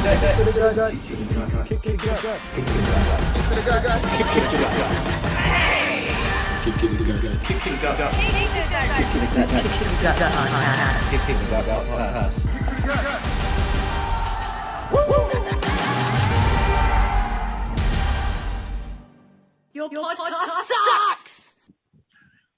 Your podcast sucks!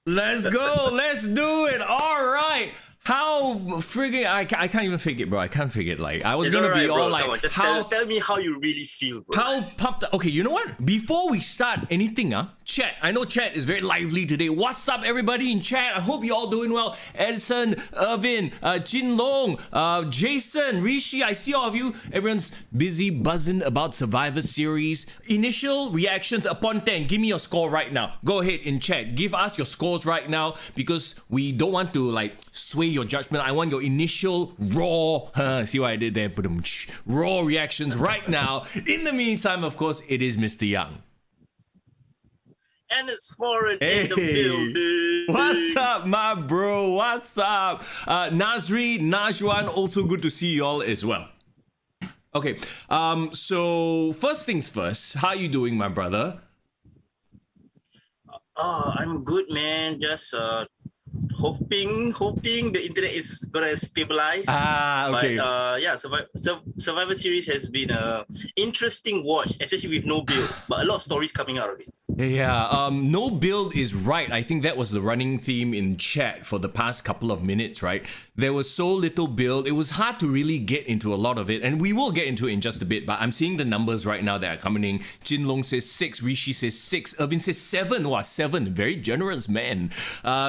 Let's go. Let's do it. All right. How friggin' I can't even fake it, bro. I can't fake it. Like I was gonna be all like, come on, just tell me how you really feel, bro. How pumped up. Okay, you know what? Before we start anything, chat. I know chat is very lively today. What's up, everybody in chat? I hope you're all doing well. Edison, Irvin, Jin Long, Jason, Rishi. I see all of you. Everyone's busy buzzing about Survivor Series. Initial reactions upon 10. Give me your score right now. Go ahead in chat. Give us your scores right now because we don't want to like sway your judgment. I want your initial raw, see what I did there? Raw reactions right now. In the meantime, of course, it is Mr. Young. And it's foreign in the building. What's up, my bro? What's up? Nazri, Najwan, also good to see you all as well. Okay, so first things first, how you doing, my brother? Oh, I'm good, man. Just hoping the internet is gonna stabilize. Okay. But yeah, Survivor Series has been a interesting watch, especially with no build, but a lot of stories coming out of it. Yeah, no build is right. I think that was the running theme in chat for the past couple of minutes, right? There was so little build. It was hard to really get into a lot of it, and we will get into it in just a bit, but I'm seeing the numbers right now that are coming in. Jin Long says 6, Rishi says 6, Irvin says 7. Wow, 7. Very generous, man.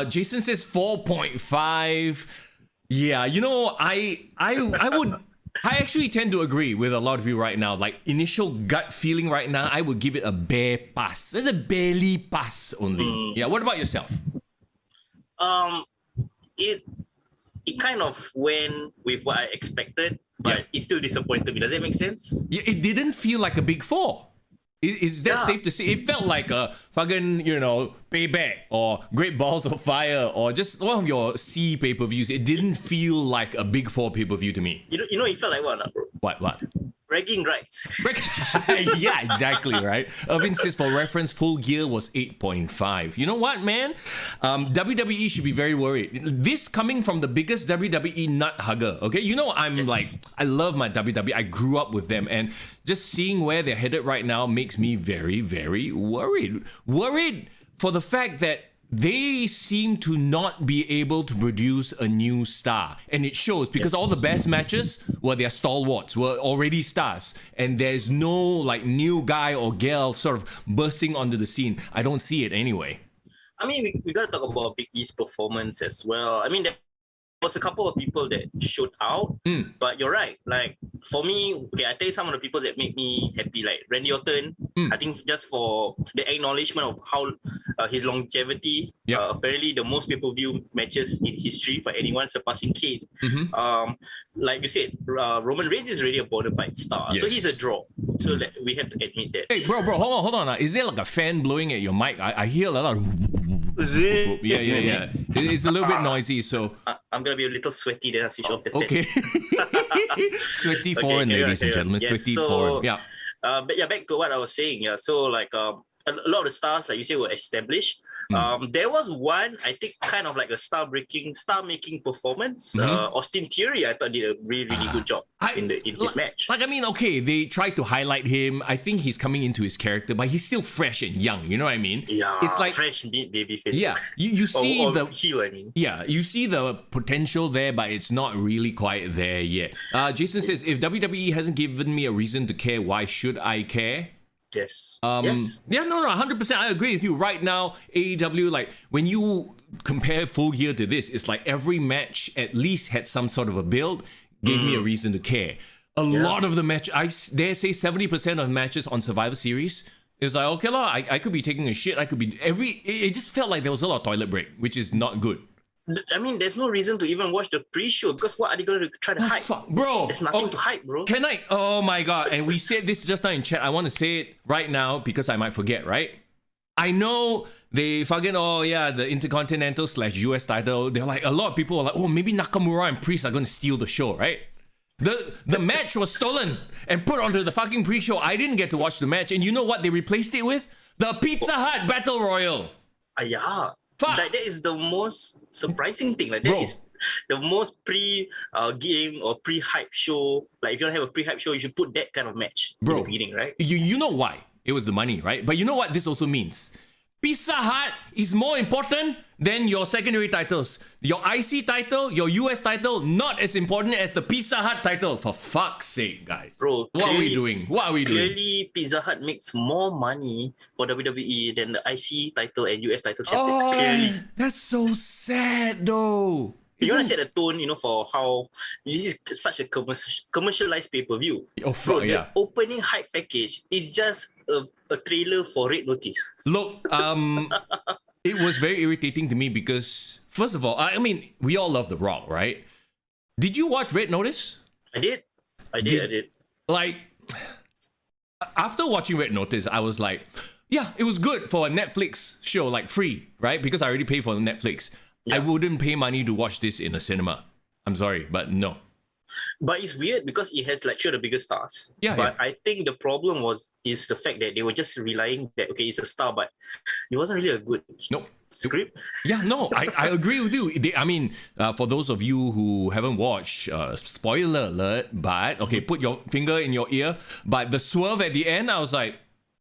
Jason says 4.5. Yeah, you know, I actually tend to agree with a lot of you right now. Like initial gut feeling right now, I would give it a bare pass. There's a barely pass only. Yeah. What about yourself? It kind of went with what I expected, but it still disappointed me. Does that make sense? Yeah, it didn't feel like a big four. Is that safe to say? It felt like a fucking, Payback or Great Balls of Fire or just one of your C pay-per-views. It didn't feel like a big four pay-per-view to me. You know, it felt like what, bro? What? Bragging rights. Yeah, exactly, right? Irvin says for reference, Full Gear was 8.5. You know what, man? WWE should be very worried. This coming from the biggest WWE nut hugger, okay? You know, I love my WWE. I grew up with them, and just seeing where they're headed right now makes me very, very worried. Worried for the fact that they seem to not be able to produce a new star, and it shows because all the best matches were their stalwarts, were already stars, and there's no like new guy or girl sort of bursting onto the scene. I don't see it anyway. I mean, we gotta talk about Big E's performance as well. I mean, there was a couple of people that showed out, but you're right. Like for me, okay, I tell you some of the people that make me happy, like Randy Orton. I think just for the acknowledgement of how his longevity, apparently the most pay-per-view matches in history for anyone, surpassing Kane. Like you said, Roman Reigns is already a bona fide star, so he's a draw. So we have to admit that. Hey, bro, hold on. Is there like a fan blowing at your mic? I hear a lot of. Yeah. It's a little bit noisy, so I'm gonna be a little sweaty then. I'll switch off the fan. Okay. Sweaty foreign, ladies and gentlemen. Yes, sweaty foreign. Yeah. But yeah, back to what I was saying. Yeah, so like a lot of the stars, like you say, were established. There was one, I think, kind of like a star-making performance. Austin Theory, I thought, did a really good job in his match. Like, I mean, okay, they tried to highlight him. I think he's coming into his character, but he's still fresh and young. You know what I mean? Yeah, it's like fresh baby face. Yeah, you see the heel. I mean, yeah, you see the potential there, but it's not really quite there yet. Jason says, if WWE hasn't given me a reason to care, why should I care? Yes. Yes. Yeah, no, 100%. I agree with you. Right now, AEW, like when you compare Full Gear to this, it's like every match at least had some sort of a build, gave me a reason to care. A lot of the match, I dare say 70% of matches on Survivor Series, it's like, okay, I could be taking a shit. I could be it just felt like there was a lot of toilet break, which is not good. I mean, there's no reason to even watch the pre-show because what are they going to try to hide? Fuck, bro. There's nothing to hide, bro. Can I? Oh my God. And we said this just now in chat. I want to say it right now because I might forget, right? I know they fucking, the Intercontinental / US title. They're like, a lot of people are like, oh, maybe Nakamura and Priest are going to steal the show, right? The match was stolen and put onto the fucking pre-show. I didn't get to watch the match, and you know what they replaced it with? The Pizza Hut Battle Royal. Yeah. Fuck. Like that is the most surprising thing. Like that Bro. is the most game or pre-hype show. Like if you want to have a pre-hype show, you should put that kind of match in Bro. the beginning, right? You know why? It was the money, right? But you know what this also means? Pizza Hut is more important than your secondary titles. Your IC title, your US title, not as important as the Pizza Hut title. For fuck's sake, guys. Bro, what are we doing? What are we doing? Clearly, Pizza Hut makes more money for WWE than the IC title and US title champions. Oh, Clearly. that's so sad though. You want to set the tone, for how this is such a commercialized pay-per-view. Oh, Bro, yeah. the opening hype package is just a trailer for Red Notice. Look, it was very irritating to me because, first of all, I mean, we all love The Rock, right? Did you watch Red Notice? I did. Like, after watching Red Notice, I was like, yeah, it was good for a Netflix show, like free, right? Because I already paid for the Netflix. Yeah. I wouldn't pay money to watch this in a cinema. I'm sorry, but no. But it's weird because it has like the biggest stars. Yeah, But yeah. I think the problem is the fact that they were just relying that okay, it's a star, but it wasn't really a good Nope. script. Yeah, no, I agree with you. For those of you who haven't watched, spoiler alert, but okay, put your finger in your ear. But the swerve at the end, I was like,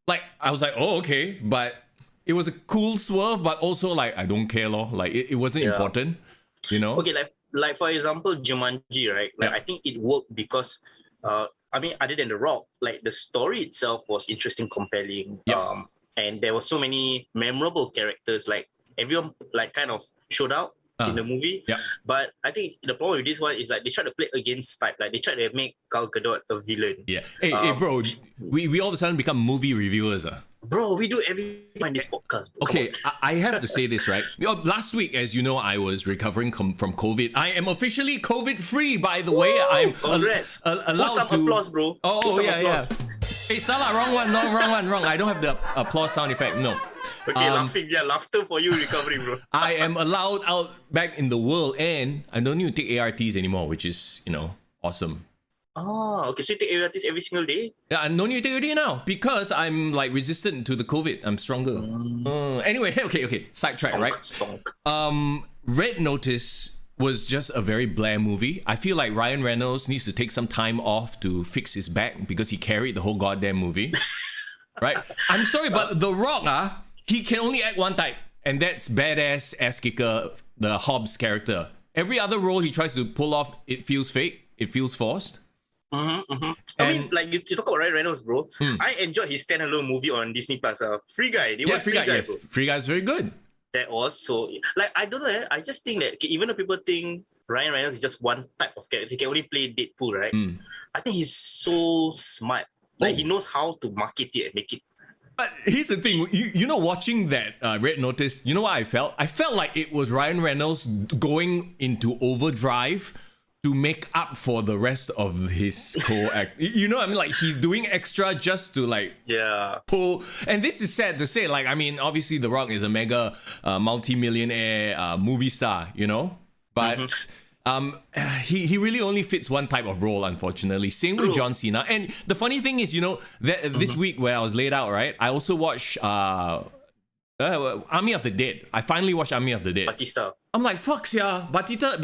oh, okay, but it was a cool swerve, but also like I don't care, lor. Like it wasn't important, you know. Okay, like for example, Jumanji, right? Like I think it worked because other than The Rock, like the story itself was interesting, compelling. Yeah. And there were so many memorable characters. Like everyone like kind of showed out in the movie. Yeah. But I think the problem with this one is like they try to play against type. Like they try to make Gal Gadot a villain. Yeah. Hey, bro, we all of a sudden become movie reviewers, Bro, we do everything in this podcast. Bro. Okay, I have to say this, right? Last week, as you know, I was recovering from COVID. I am officially COVID-free, by the way. I'm Congrats. allowed Put some to... applause, bro. Oh, Put some yeah. applause. Hey, Salah, wrong one. No, wrong. I don't have the applause sound effect, no. Okay, laughter for you recovering, bro. I am allowed out back in the world and I don't need to take ARTs anymore, which is, awesome. Oh, okay. So you take ARTs every single day? Yeah, I don't need to take ART now because I'm like resistant to the COVID. I'm stronger. Anyway, okay. Sidetrack, right? Stonk. Red Notice was just a very bland movie. I feel like Ryan Reynolds needs to take some time off to fix his back because he carried the whole goddamn movie. Right? I'm sorry, but The Rock, he can only act one type, and that's badass ass kicker, the Hobbs character. Every other role he tries to pull off, it feels fake. It feels forced. I mean, like you talk about Ryan Reynolds, bro. I enjoyed his standalone movie on Disney Plus. Free Guy. Free Guy, yes. Bro. Free Guy is very good. That was so like I don't know. I just think that okay, even though people think Ryan Reynolds is just one type of character, he can only play Deadpool, right? I think he's so smart. Like he knows how to market it and make it. But here's the thing, watching that Red Notice, you know what I felt? I felt like it was Ryan Reynolds going into overdrive to make up for the rest of his co-act. You know what I mean? Like he's doing extra just to like pull. And this is sad to say. Like I mean, obviously The Rock is a mega multi-millionaire movie star, but he really only fits one type of role, unfortunately. Same with John Cena. And the funny thing is, that this week where I was laid out, right? I also watched Army of the Dead. I finally watched Army of the Dead. Batista. I'm like, fuck yeah, Batista,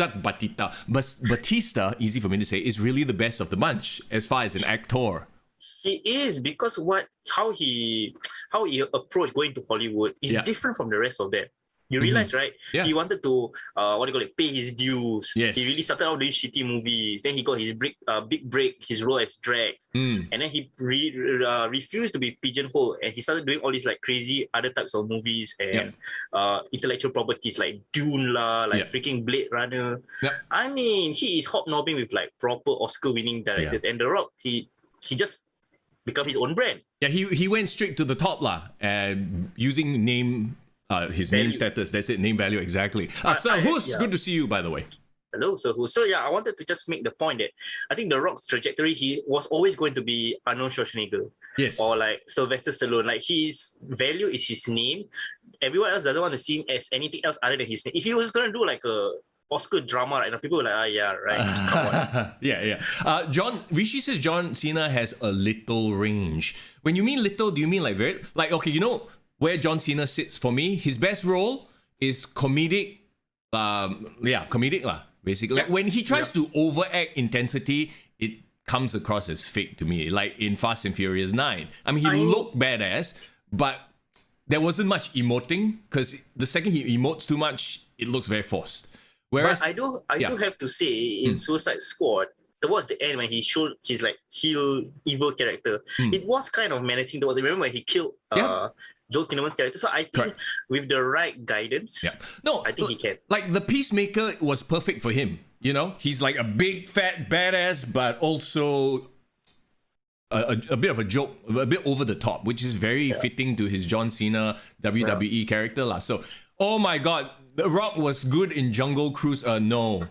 easy for me to say, is really the best of the bunch as far as an actor. He is because how he approached going to Hollywood is different from the rest of them. You realize, right? Yeah. He wanted to pay his dues. Yes. He really started out doing shitty movies. Then he got his big break, his role as Drax. And then he refused to be pigeonholed, and he started doing all these like crazy other types of movies and intellectual properties like Dune freaking Blade Runner. I mean, he is hobnobbing with like proper Oscar-winning directors, and The Rock, he just become his own brand. Yeah, he went straight to the top and using his Value. name status. That's it, name value, exactly. So good to see you, by the way. Hello, so I wanted to just make the point that I think The Rock's trajectory, he was always going to be Arnold Schwarzenegger. Yes. Or like Sylvester Stallone. Like his value is his name. Everyone else doesn't want to see him as anything else other than his name. If he was going to do like a Oscar drama right now. People are like, yeah, right. Come on. yeah. Rishi says John Cena has a little range. When you mean little, do you mean like very like okay? You know where John Cena sits for me? His best role is comedic. Comedic lah. Basically, like when he tries to overact intensity, it comes across as fake to me. Like in Fast and Furious 9. I mean, he looked badass, but there wasn't much emoting because the second he emotes too much, it looks very forced. Whereas but I do have to say in Suicide Squad, towards the end when he showed his like heel evil character, it was kind of menacing. There was remember when he killed Joel Kinnaman's character. So I think with the right guidance, I think he can. Like the Peacemaker was perfect for him. You know, he's like a big fat badass, but also a bit of a joke, a bit over the top, which is very fitting to his John Cena WWE character lah. So, oh my God, The Rock was good in Jungle Cruise. No,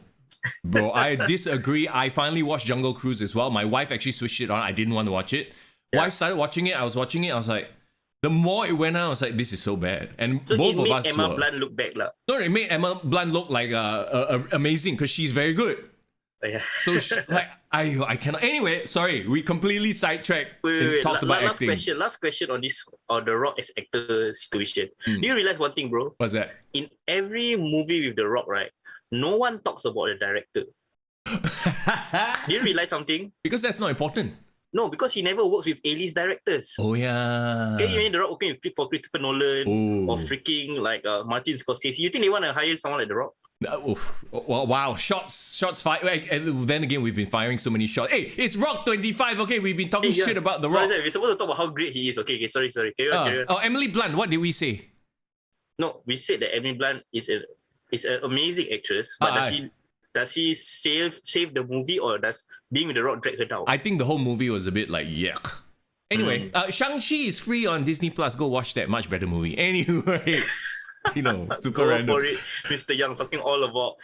bro, I disagree. I finally watched Jungle Cruise as well. My wife actually switched it on. I didn't want to watch it. Wife started watching it. I was watching it. I was like, the more it went on, I was like, this is so bad. And so both it of made us Emma Blunt look bad lah. No, it made Emma Blunt look like amazing because she's very good. So like I cannot. Anyway, sorry, we completely sidetracked and talked about acting. Last question on this The Rock as actor situation. Do you realize one thing, bro? What's that? In every movie with The Rock, right, no one talks about the director. Do you realize something? Because that's not important. No, because he never works with A-list directors. Oh yeah. Can you imagine The Rock working for Christopher Nolan or freaking like Martin Scorsese? You think they want to hire someone like The Rock? Wow, shots fired. And then again, we've been firing so many shots. Hey, it's Rock 25. Okay, we've been talking shit about The Rock. Sorry, we're supposed to talk about how great he is. Okay, sorry. Carry on. Oh, Emily Blunt, what did we say? No, we said that Emily Blunt is an amazing actress, but does she save the movie, or does being with The Rock drag her down? I think the whole movie was a bit like yuck. Anyway, Shang-Chi is free on Disney Plus. Go watch that. Much better movie. Anyway. You know, super random. For it, Mr. Young talking all about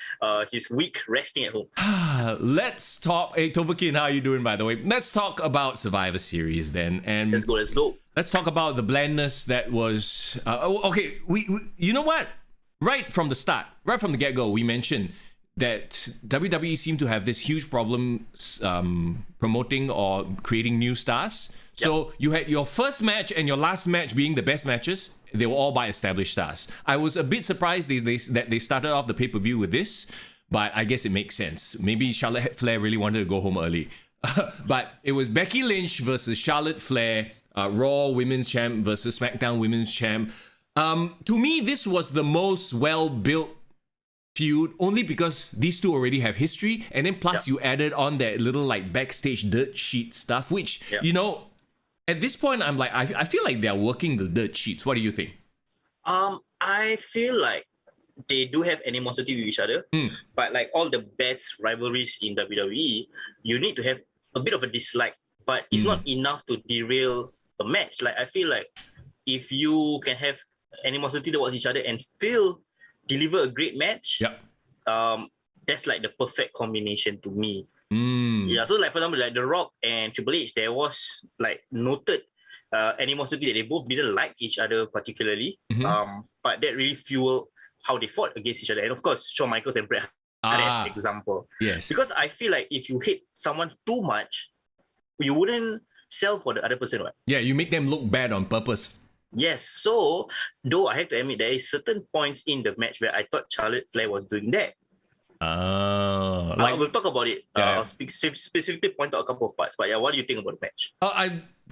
his week resting at home. Let's talk. Hey, Tovakin, how are you doing, by the way? Let's talk about Survivor Series then. And let's go. Let's talk about the blandness that was. Okay, we you know what? Right from the start, right from the get-go, we mentioned that WWE seemed to have this huge problem promoting or creating new stars. So you had your first match and your last match being the best matches. They were all by established stars. I was a bit surprised that they started off the pay-per-view with this, but I guess it makes sense. Maybe Charlotte Flair really wanted to go home early. But it was Becky Lynch versus Charlotte Flair, Raw Women's Champ versus Smackdown Women's Champ. To me, this was the most well-built feud, only because these two already have history, and then plus you added on that little like backstage dirt sheet stuff, which, you know, at this point, I'm like, I feel like they're working the dirt sheets. What do you think? I feel like they do have animosity with each other, but like all the best rivalries in WWE, you need to have a bit of a dislike, but it's not enough to derail a match. Like I feel like if you can have animosity towards each other and still deliver a great match, that's like the perfect combination to me. Yeah, so like for example, like The Rock and Triple H, there was like noted animosity that they both didn't like each other particularly, but that really fueled how they fought against each other. And of course, Shawn Michaels and Bret Hart as an example. Yes. Because I feel like if you hate someone too much, you wouldn't sell for the other person, right? Yeah, you make them look bad on purpose. Yes, so though I have to admit there is certain points in the match where I thought Charlotte Flair was doing that. We'll talk about it. I'll specifically point out a couple of parts. But yeah, what do you think about the match?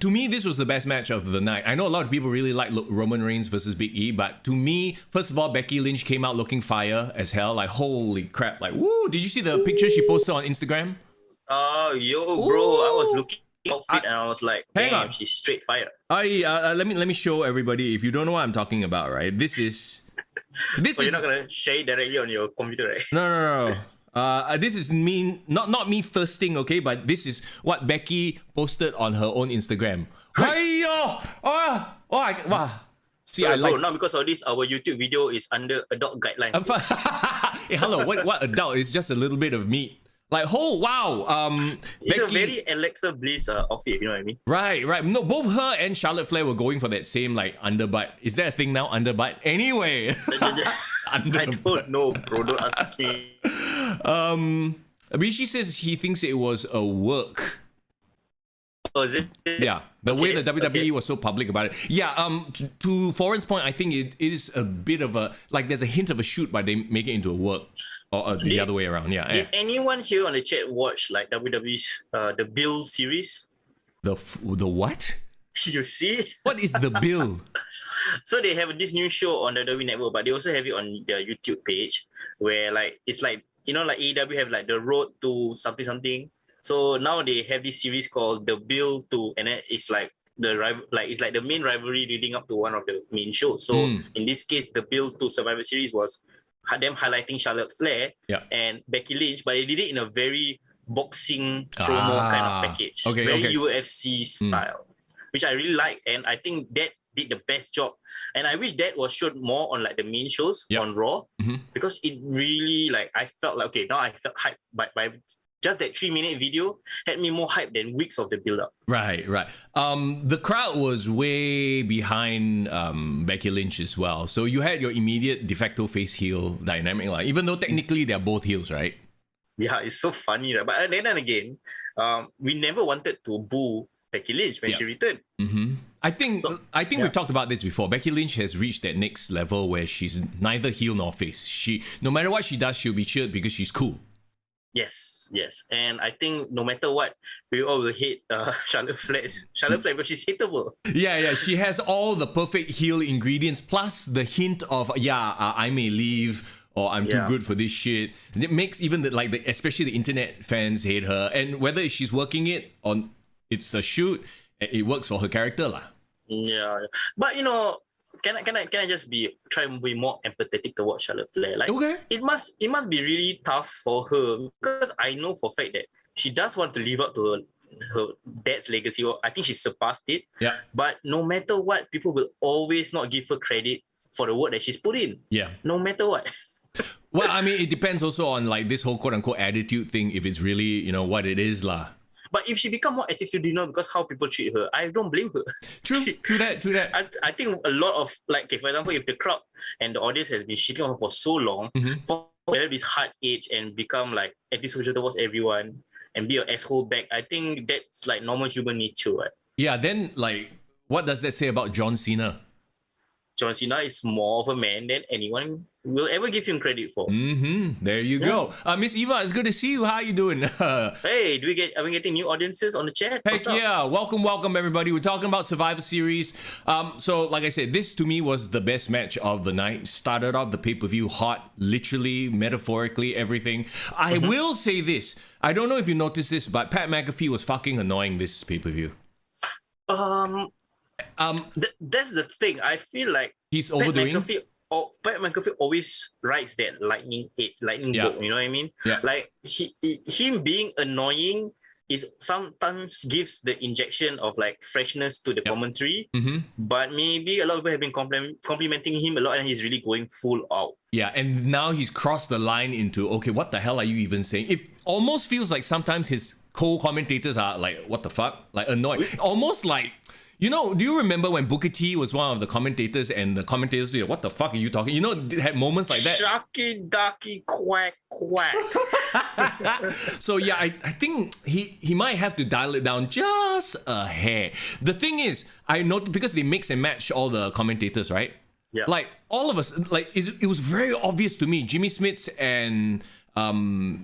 To me, this was the best match of the night. I know a lot of people really like Roman Reigns versus Big E, but to me, first of all, Becky Lynch came out looking fire as hell. Like, holy crap. Like, woo! Did you see the picture she posted on Instagram? Bro, I was looking outfit and I was like, damn, she's straight fire. Let me show everybody. If you don't know what I'm talking about, right? This is you're not gonna share it directly on your computer, right? No. This is not me thirsting, okay? But this is what Becky posted on her own Instagram. See, bro, now because of this, our YouTube video is under adult guidelines. Hey, hello, what adult? It's just a little bit of meat. Like, oh wow, it's Becky, a very Alexa Bliss outfit, you know what I mean? Right. No, both her and Charlotte Flair were going for that same like underbutt. Is that a thing now, underbutt? Anyway, I don't know, bro. Don't ask me. Rishi says he thinks it was a work. Oh, is it? Yeah, the way the WWE okay. was so public about it. Yeah, to Foreign's point, I think it is a bit of a, like there's a hint of a shoot, but they make it into a work. Or the other way around, yeah. Did anyone here on the chat watch like WWE's the Bill series? The what? You see? What is the bill? So they have this new show on the WWE Network, but they also have it on their YouTube page where like it's like, you know, like AEW have like the road to something. So now they have this series called The Bill to, and then it's like it's like the main rivalry leading up to one of the main shows. So in this case, The Bill to Survivor Series was them highlighting Charlotte Flair and Becky Lynch, but they did it in a very boxing promo kind of package, very UFC style, which I really like, and I think that did the best job. And I wish that was shown more on like the main shows on Raw, because it really like I felt like now I felt hyped by just that 3-minute video had me more hyped than weeks of the build-up. Right. The crowd was way behind Becky Lynch as well. So you had your immediate de facto face heel dynamic, like, even though technically they're both heels, right? Yeah, it's so funny, right? But then again, we never wanted to boo Becky Lynch when she returned. I think we've talked about this before. Becky Lynch has reached that next level where she's neither heel nor face. She, no matter what she does, she'll be cheered because she's cool. Yes. And I think no matter what, we all will hate Charlotte Flair because she's hateable. Yeah. She has all the perfect heel ingredients plus the hint of, I may leave or I'm too good for this shit. And it makes even especially the internet fans hate her. And whether she's working it or it's a shoot, it works for her character lah. Yeah. But you know, can I just try and be more empathetic towards Charlotte Flair? Like, it must be really tough for her, because I know for a fact that she does want to live up to her dad's legacy. Or I think she surpassed it. Yeah. But no matter what, people will always not give her credit for the work that she's put in. Yeah. No matter what. Well, I mean, it depends also on like this whole quote unquote attitude thing. If it's really, you know, what it is lah. But if she become more attitudinal because how people treat her, I don't blame her. True that. I think a lot of, like, okay, for example, if the crowd and the audience has been shitting on her for so long, for this hard age and become like antisocial towards everyone and be an asshole back, I think that's like normal human nature, right? Yeah, then like, what does that say about John Cena? John Cena is more of a man than anyone will ever give him credit for. There you go. Miss Eva, it's good to see you. How are you doing? Hey, are we getting new audiences on the chat? Heck yeah. Welcome everybody. We're talking about Survivor Series. So like I said, this to me was the best match of the night. Started off the pay-per-view hot, literally, metaphorically, everything. I will say this. I don't know if you noticed this, but Pat McAfee was fucking annoying this pay-per-view. That's the thing. I feel like he's overdoing. Pat McAfee always rides that lightning bolt. You know what I mean? Yeah. Like him being annoying is sometimes gives the injection of like freshness to the commentary. But maybe a lot of people have been complimenting him a lot, and he's really going full out. Yeah, and now he's crossed the line into, okay, what the hell are you even saying? It almost feels like sometimes his co-commentators are like, what the fuck? Like annoyed. Almost like, you know, do you remember when Booker T was one of the commentators and the commentators were like, what the fuck are you talking? You know, they had moments like that. Shucky ducky quack quack. So yeah, I think he might have to dial it down just a hair. The thing is, I know because they mix and match all the commentators, right? Yeah. Like all of us, like it was very obvious to me. Jimmy Smits and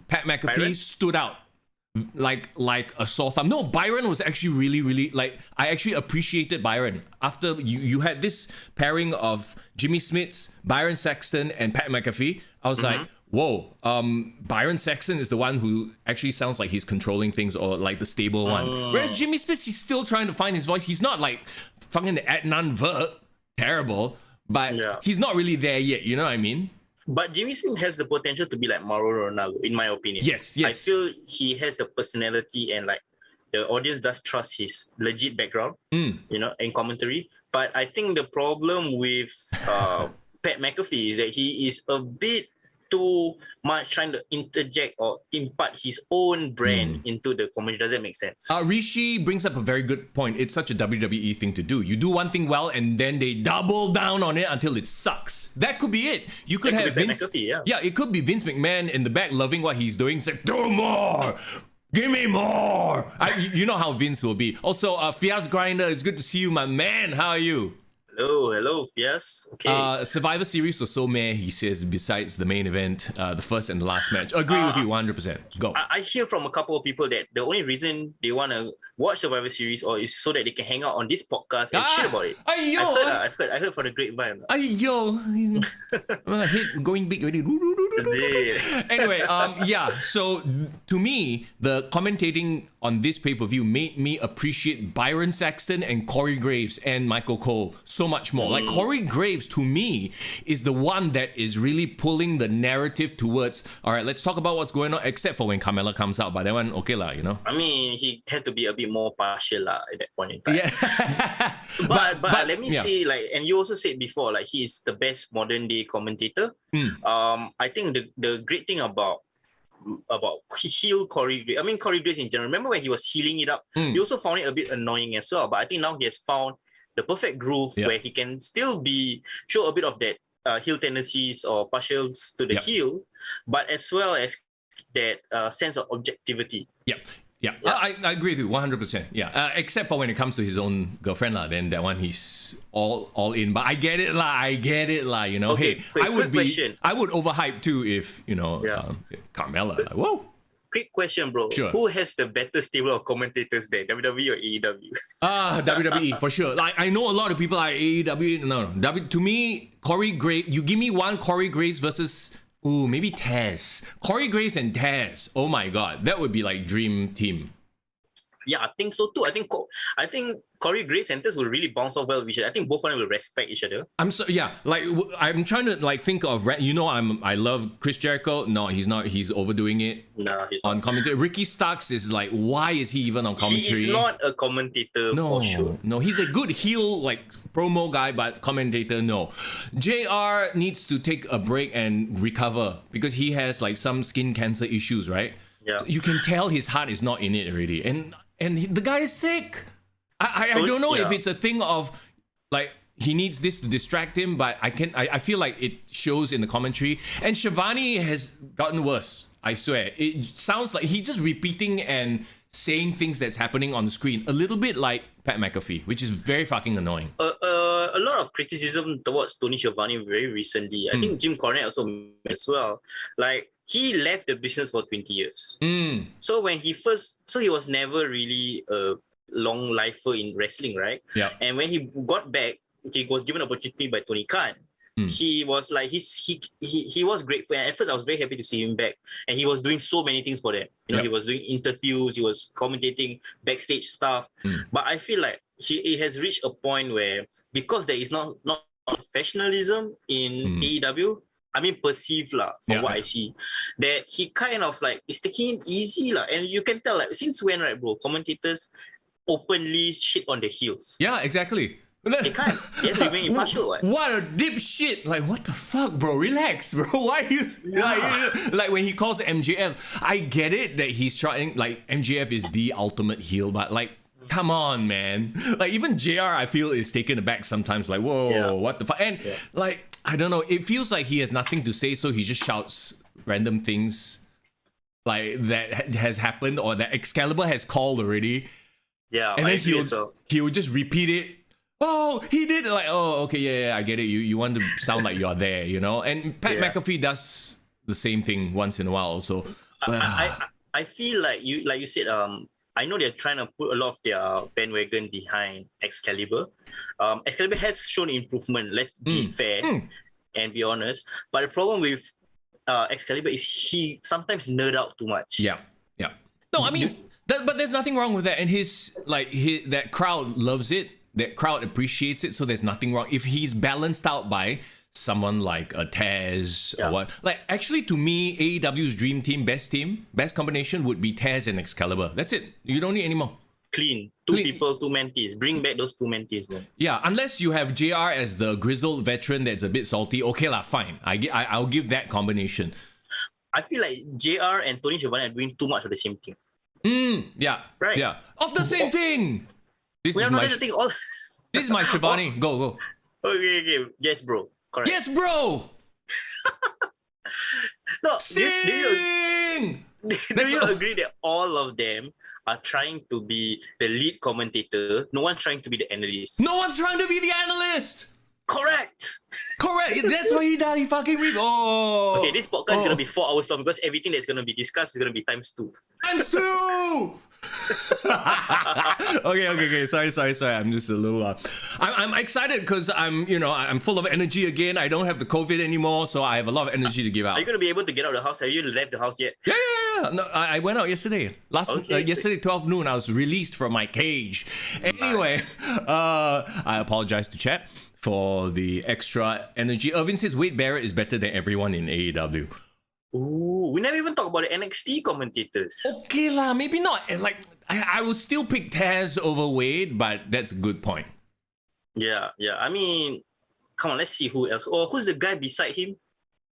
Pat McAfee stood out. Like a sore thumb. No, Byron was actually really like, I actually appreciated Byron after you had this pairing of Jimmy Smits, Byron Saxton, and Pat McAfee. I was like, whoa, Byron Saxton is the one who actually sounds like he's controlling things, or like the stable one. Whereas Jimmy Smits, he's still trying to find his voice. He's not like fucking Adnan Vert, terrible, but he's not really there yet. You know what I mean? But Jimmy Smith has the potential to be like Mauro Ronaldo, in my opinion. Yes. I feel he has the personality, and like the audience does trust his legit background, you know, in commentary. But I think the problem with Pat McAfee is that he is a bit too much trying to interject or impart his own brand into the comedy. Does that make sense? Rishi brings up a very good point. It's such a WWE thing to do. You do one thing well and then they double down on it until it sucks. That could be it. You could have Vince. McAfee, yeah, it could be Vince McMahon in the back loving what he's doing. Say, do more. Give me more. You know how Vince will be. Also, Fias Grinder, it's good to see you, my man. How are you? Hello, yes. Okay. Survivor Series was so meh, he says, besides the main event, the first and the last match. Agree with you 100%. Go. I hear from a couple of people that the only reason they want to watch Survivor Series or is so that they can hang out on this podcast and shit about it. I heard for the grapevine. I hate going big already. That's it. Anyway, yeah. So to me, the commentating on this pay-per-view made me appreciate Byron Saxton and Corey Graves and Michael Cole so much more. Like Corey Graves, to me, is the one that is really pulling the narrative towards, all right, let's talk about what's going on, except for when Carmella comes out. But that one, okay lah, you know. I mean, he had to be a bit more partial lah at that point in time. Yeah. but let me say, like, and you also said before, like, he is the best modern day commentator. I think the great thing about heel Corey Graves, I mean Corey Graves in general, remember when he was healing it up, he also found it a bit annoying as well, but I think now he has found the perfect groove where he can still show a bit of that heel tendencies or partials to the heel, but as well as that sense of objectivity. Yeah, I agree with you 100%. Yeah, except for when it comes to his own girlfriend lah. Then that one he's all in. But I get it lah. You know, okay, hey, I would overhype too if you know Carmella. Like, whoa. Quick question, bro. Sure. Who has the better stable of commentators there, WWE or AEW? WWE for sure. Like I know a lot of people like AEW. No. To me, Corey Graves. You give me one Corey Graves versus. Ooh, maybe Taz. Corey Graves and Taz. Oh my god, that would be like dream team. Yeah, I think so too. I think Corey Graves and Taz will really bounce off well with each other. I think both of them will respect each other. I'm trying to like think of, you know, I love Chris Jericho. No, he's not. He's overdoing it. No, he's on not. Commentary. Ricky Starks is like, why is he even on commentary? He is not a commentator for sure. No, he's a good heel like promo guy, but commentator no. JR needs to take a break and recover because he has like some skin cancer issues, right? Yeah. So you can tell his heart is not in it already, and the guy is sick. I don't know if it's a thing of like he needs this to distract him, but I feel like it shows in the commentary. And Shivani has gotten worse. I swear, it sounds like he's just repeating and saying things that's happening on the screen, a little bit like Pat McAfee, which is very fucking annoying. A lot of criticism towards Tony Schiavone very recently. I think Jim Cornette also as well. Like he left the business for 20 years. So when he was never really a long lifer in wrestling, right? Yeah. And when he got back, he was given an opportunity by Tony Khan. He was like he was grateful, and at first I was very happy to see him back, and he was doing so many things for them. You know, he was doing interviews, he was commentating backstage stuff. But I feel like he has reached a point where, because there is not professionalism in AEW, I mean perceived lah from what I see, that he kind of like is taking it easy lah, and you can tell like since when, right, bro, commentators openly shit on the heels. Yeah, exactly. They can't. They have to remain impartial. What a dipshit! Like, what the fuck, bro? Relax, bro. Why you like when he calls MJF? I get it that he's trying. Like, MJF is the ultimate heel, but like, come on, man. Like, even JR, I feel, is taken aback sometimes. Like, whoa, what the fuck? And like, I don't know. It feels like he has nothing to say, so he just shouts random things like that has happened or that Excalibur has called already. Yeah, and then he'll just repeat it. Oh, he did, like, oh, okay, yeah, I get it. You want to sound like you're there, you know? And Pat McAfee does the same thing once in a while also. I feel like you said, I know they're trying to put a lot of their bandwagon behind Excalibur. Excalibur has shown improvement, let's be fair and be honest. But the problem with Excalibur is he sometimes nerd out too much. Yeah. No, I mean, but there's nothing wrong with that. And that crowd loves it. That crowd appreciates it, so there's nothing wrong. If he's balanced out by someone like a Taz or what. Like, actually, to me, AEW's dream team, best combination would be Taz and Excalibur. That's it. You don't need any more. clean. Two Clean. people, two mentees. Bring back those two mentees, man. Yeah, unless you have JR as the grizzled veteran that's a bit salty. Okay lah, fine. I'll give that combination. I feel like JR and Tony Schiavone are doing too much of the same thing. Yeah. Right. Yeah. Of the same thing. This We is are not my the thing. All. this is my Shivani. Go. Okay. Yes, bro. Correct. Yes, bro. No, Sing. do you agree that all of them are trying to be the lead commentator? No one's trying to be the analyst. No one's trying to be the analyst. Correct. That's why he died. He fucking ripped. Oh. Okay, this podcast is gonna be 4 hours long because everything that's gonna be discussed is gonna be times 2. Times 2. Okay. Sorry. I'm just a little. I'm excited because I'm full of energy again. I don't have the COVID anymore, so I have a lot of energy to give out. Are you gonna be able to get out of the house? Have you left the house yet? Yeah. No, I went out yesterday. Yesterday 12 noon, I was released from my cage. Anyway, I apologize to chat for the extra energy. Irvin says Wade Barrett is better than everyone in AEW. Ooh, we never even talk about the NXT commentators. Okay lah, maybe not. Like I would still pick Taz over Wade, but that's a good point. Yeah. I mean, come on, let's see who else. Oh, who's the guy beside him?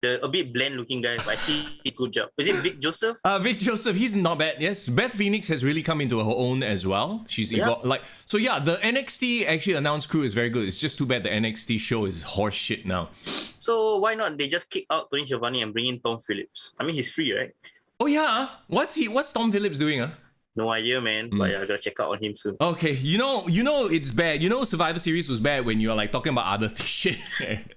The a bit bland looking guy, but I think he did good job. Is it Vic Joseph? Vic Joseph, he's not bad. Yes, Beth Phoenix has really come into her own as well. She's evolved. The NXT actually announced crew is very good. It's just too bad the NXT show is horse shit now. So why not they just kick out Tony Schiavone and bring in Tom Phillips? I mean, he's free, right? Oh yeah, what's Tom Phillips doing? No idea, man. But I gotta check out on him soon. Okay, you know it's bad. Survivor Series was bad when you're like talking about other shit.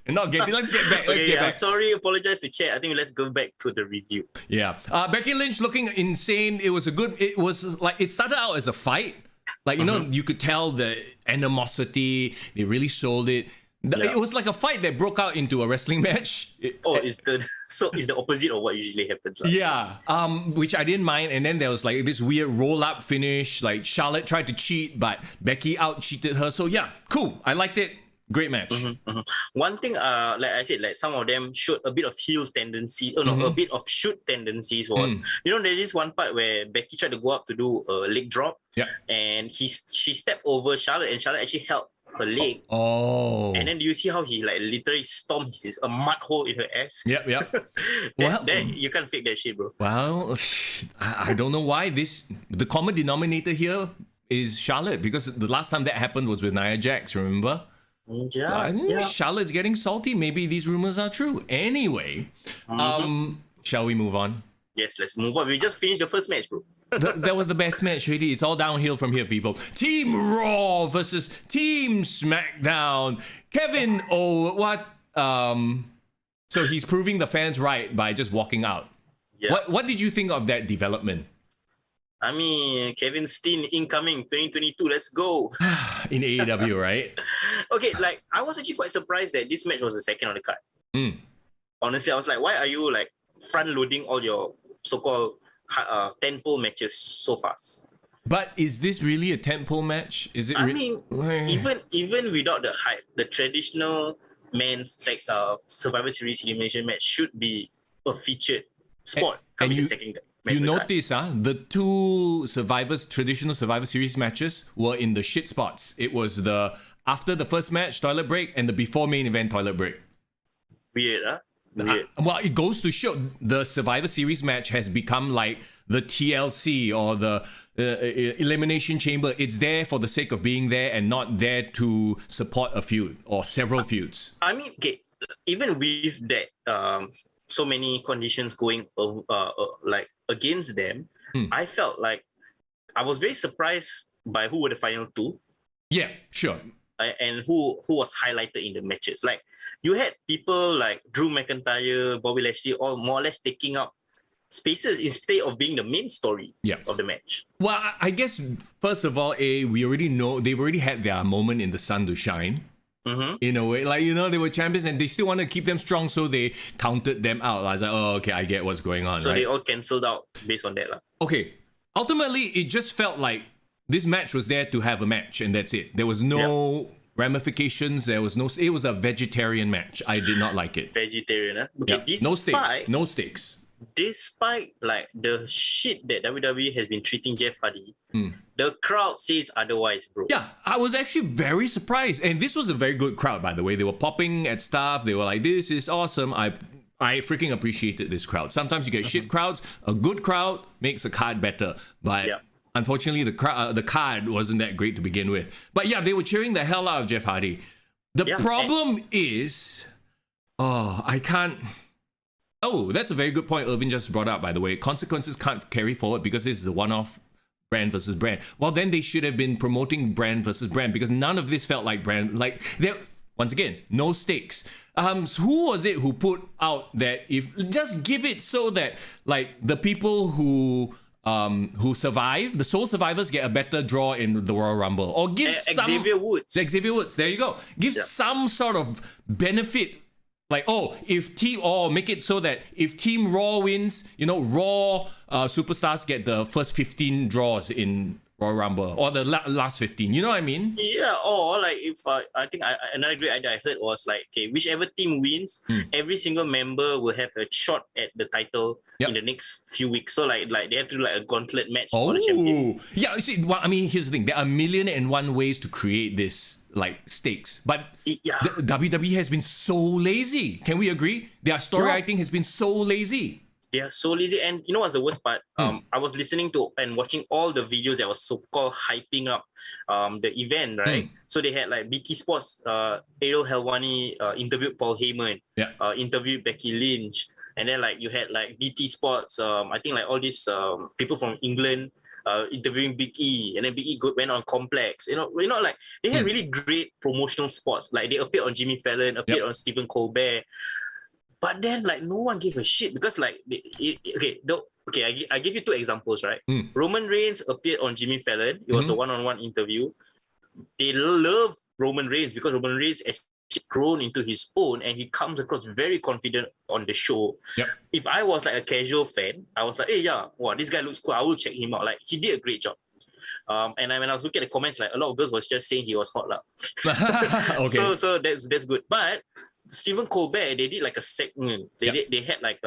Let's get back. I'm sorry, apologize to chat. I think let's go back to the review. Yeah. Becky Lynch looking insane. It was it started out as a fight. Like, you could tell the animosity. They really sold it. It was like a fight that broke out into a wrestling match. It's the opposite of what usually happens. Yeah, which I didn't mind. And then there was like this weird roll-up finish. Like Charlotte tried to cheat, but Becky out-cheated her. So yeah, cool. I liked it. Great match. One thing, like I said, like some of them showed a bit of heel tendency. A bit of shoot tendencies was, there is one part where Becky tried to go up to do a leg drop. Yeah. And she stepped over Charlotte, and Charlotte actually held her leg. Oh. And then do you see how he like literally stomped a mud hole in her ass? Yep. You can't fake that shit, bro. Well, I don't know why the common denominator here is Charlotte, because the last time that happened was with Nia Jax, remember? Yeah. So I think Charlotte's getting salty. Maybe these rumors are true. Anyway, shall we move on? Yes, let's move on. We just finished the first match, bro. That was the best match, really. It's all downhill from here, people. Team Raw versus Team Smackdown. Kevin so he's proving the fans right by just walking out. Yeah. What did you think of that development? I mean, Kevin Steen incoming 2022. Let's go. In AEW, right? Okay, like I was actually quite surprised that this match was the second on the card. Honestly, I was like, why are you like front loading all your so-called tentpole matches so fast? But is this really a tentpole match? Is it? Even without the hype, the traditional men's Survivor Series elimination match should be a featured spot. You notice, the two traditional Survivor Series matches were in the shit spots. It was after the first match, toilet break, and the before main event, toilet break. Weird, huh? Weird. Well, it goes to show the Survivor Series match has become like the TLC or the Elimination Chamber. It's there for the sake of being there and not there to support a feud or several feuds. I mean, okay, even with that, so many conditions going like against them, I felt like I was very surprised by who were the final two. Yeah, sure. And who was highlighted in the matches. Like, you had people like Drew McIntyre, Bobby Lashley, all more or less taking up spaces instead of being the main story of the match. Well, I guess, first of all, we already know they've already had their moment in the sun to shine. In a way, like, they were champions and they still want to keep them strong, so they counted them out. I was like, oh, okay, I get what's going on. So they all cancelled out based on that. Okay, ultimately, it just felt like this match was there to have a match, and that's it. There was no ramifications. It was a vegetarian match. I did not like it. Vegetarian, huh? Okay, no stakes. despite like the shit that WWE has been treating Jeff Hardy, the crowd says otherwise, bro. Yeah, I was actually very surprised. And this was a very good crowd, by the way. They were popping at stuff. They were like, this is awesome. I freaking appreciated this crowd. Sometimes you get shit crowds. A good crowd makes a card better. But unfortunately, the card wasn't that great to begin with. But yeah, they were cheering the hell out of Jeff Hardy. The problem is... I can't... Oh, that's a very good point Irvin just brought up, by the way. Consequences can't carry forward because this is a one-off brand versus brand. Well, then they should have been promoting brand versus brand because none of this felt like brand. Like, once again, no stakes. Who was it who put out that if just give it so that like the people who survive, the sole survivors get a better draw in the Royal Rumble, or give Xavier Woods. Xavier Woods, there you go. Give some sort of benefit. Like, make it so that if Team Raw wins, Raw superstars get the first 15 draws in Royal Rumble, or the last 15. You know what I mean? Yeah, or like if I think another great idea I heard was like, okay, whichever team wins, every single member will have a shot at the title in the next few weeks. So like they have to do like a gauntlet match for the champion. Yeah, you see, well, I mean, here's the thing. There are 1,000,001 ways to create this like stakes, but the WWE has been so lazy. Can we agree? Their story writing has been so lazy. They are so lazy, and you know what's the worst part? I was listening to and watching all the videos that was so-called hyping up the event, right? So they had like BT Sports, Ariel Helwani interviewed Paul Heyman, interviewed Becky Lynch, and then like you had like BT Sports, I think like all these people from England interviewing Big E, and then Big E went on Complex. You know, like they had really great promotional spots. Like they appeared on Jimmy Fallon, appeared on Stephen Colbert. But then, like, no one gave a shit because, like, I give you two examples, right? Roman Reigns appeared on Jimmy Fallon. It was a one-on-one interview. They love Roman Reigns because Roman Reigns has grown into his own and he comes across very confident on the show. If I was like a casual fan, I was like, hey, this guy looks cool. I will check him out. Like, he did a great job. And when I was looking at the comments, like, a lot of girls was just saying he was hot. Okay. So that's good. But Stephen Colbert, they did like a segment. They had like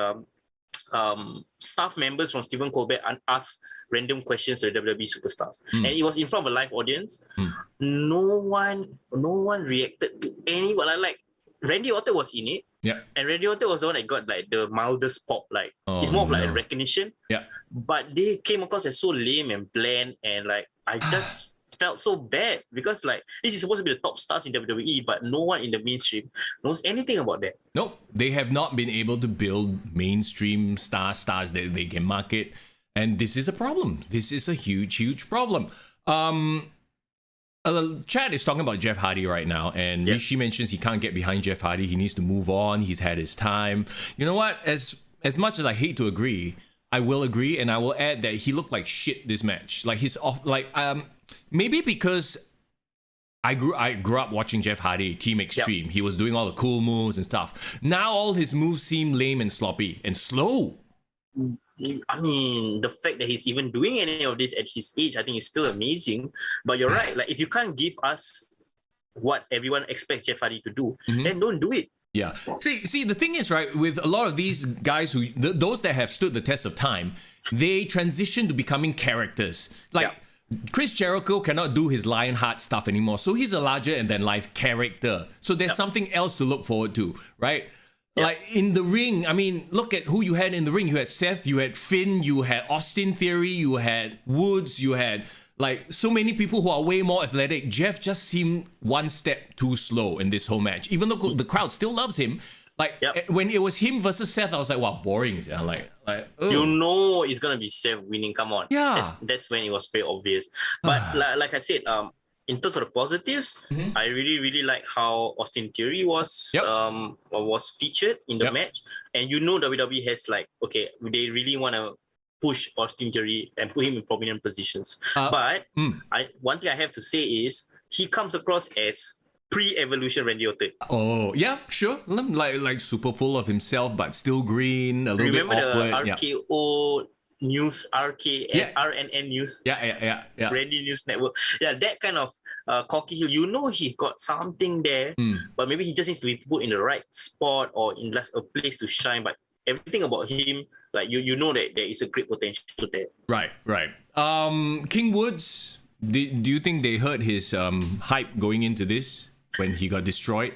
staff members from Stephen Colbert and ask random questions to the WWE superstars, and it was in front of a live audience. No one reacted to anyone. Like Randy Orton was in it, and Randy Orton was the one that got like the mildest pop. Like it's more of like a recognition. But they came across as so lame and bland, and like I just felt so bad because like this is supposed to be the top stars in WWE, but no one in the mainstream knows anything about that. Nope, they have not been able to build mainstream stars that they can market, and this is a problem. This is a huge problem. Chad is talking about Jeff Hardy right now, and she mentions he can't get behind Jeff Hardy. He needs to move on. He's had his time. You know what? As much as I hate to agree, I will agree, and I will add that he looked like shit this match. Like he's off. Like maybe because I grew up watching Jeff Hardy, Team Extreme. He was doing all the cool moves and stuff. Now all his moves seem lame and sloppy and slow. I mean, the fact that he's even doing any of this at his age, I think is still amazing. But you're right. Like if you can't give us what everyone expects Jeff Hardy to do, then don't do it. Yeah. See, the thing is, right, with a lot of these guys those that have stood the test of time, they transition to becoming characters. Like Chris Jericho cannot do his Lionheart stuff anymore, so he's a larger-than-life character. So there's something else to look forward to, right? Like in the ring, I mean, look at who you had in the ring. You had Seth, you had Finn, you had Austin Theory, you had Woods, you had like so many people who are way more athletic. Jeff just seemed one step too slow in this whole match, even though the crowd still loves him. Like when it was him versus Seth, I was like, wow, boring. Yeah, like you know it's gonna be Seth winning. Come on, that's when it was very obvious. But like I said, in terms of the positives, I really like how Austin Theory was featured in the match, and you know WWE has like, okay, they really want to push Austin Theory and put him in prominent positions. But one thing I have to say is he comes across as pre-evolution Randy Orton. Oh yeah, sure. Like super full of himself, but still green, a little bit awkward. Remember the RKO News, RNN News, Randy News Network. Yeah, that kind of cocky heel. You know he got something there, but maybe he just needs to be put in the right spot or in a place to shine. But everything about him like you know that there is a great potential there. Right. King Woods, do you think they heard his hype going into this when he got destroyed?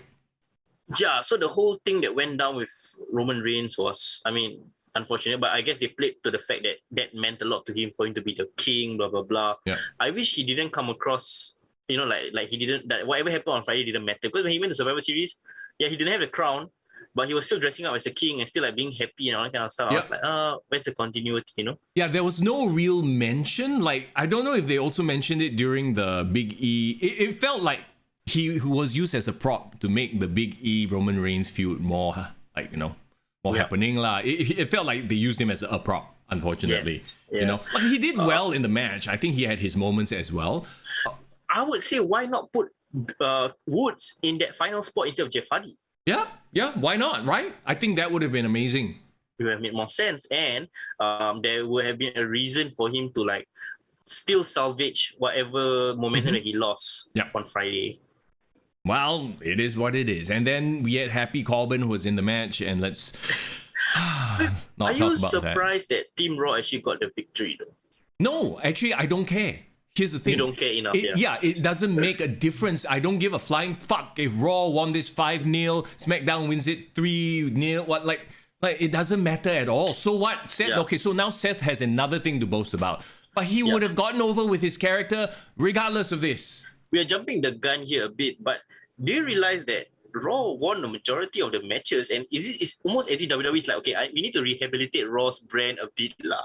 Yeah, so the whole thing that went down with Roman Reigns was, I mean, unfortunate, but I guess they played to the fact that meant a lot to him for him to be the king, blah, blah, blah. Yeah. I wish he didn't come across, like he didn't, that whatever happened on Friday didn't matter. Because when he went to Survivor Series, he didn't have the crown, but he was still dressing up as the king and still like being happy and all that kind of stuff. Yeah. I was like, where's the continuity, Yeah, there was no real mention. Like, I don't know if they also mentioned it during the Big E. It felt like he was used as a prop to make the Big E Roman Reigns feud more, like, more happening. It felt like they used him as a prop, unfortunately. Yes. Yeah. But he did well in the match. I think he had his moments as well. I would say, why not put Woods in that final spot instead of Jeff Hardy? Yeah, why not, right? I think that would have been amazing. It would have made more sense, and there would have been a reason for him to like still salvage whatever momentum that he lost on Friday. Well, it is what it is. And then we had Happy Corbin, who was in the match, and let's not Are talk you about surprised that Team Raw actually got the victory though? No, actually, I don't care. Here's the thing. You don't care enough, it doesn't make a difference. I don't give a flying fuck if Raw won this 5-0, SmackDown wins it 3-0. What, like it doesn't matter at all. So what? Seth, okay, so now Seth has another thing to boast about. But he would have gotten over with his character regardless of this. We are jumping the gun here a bit, but do you realize that Raw won the majority of the matches, and it's almost as if WWE is like, okay, we need to rehabilitate Raw's brand a bit lah.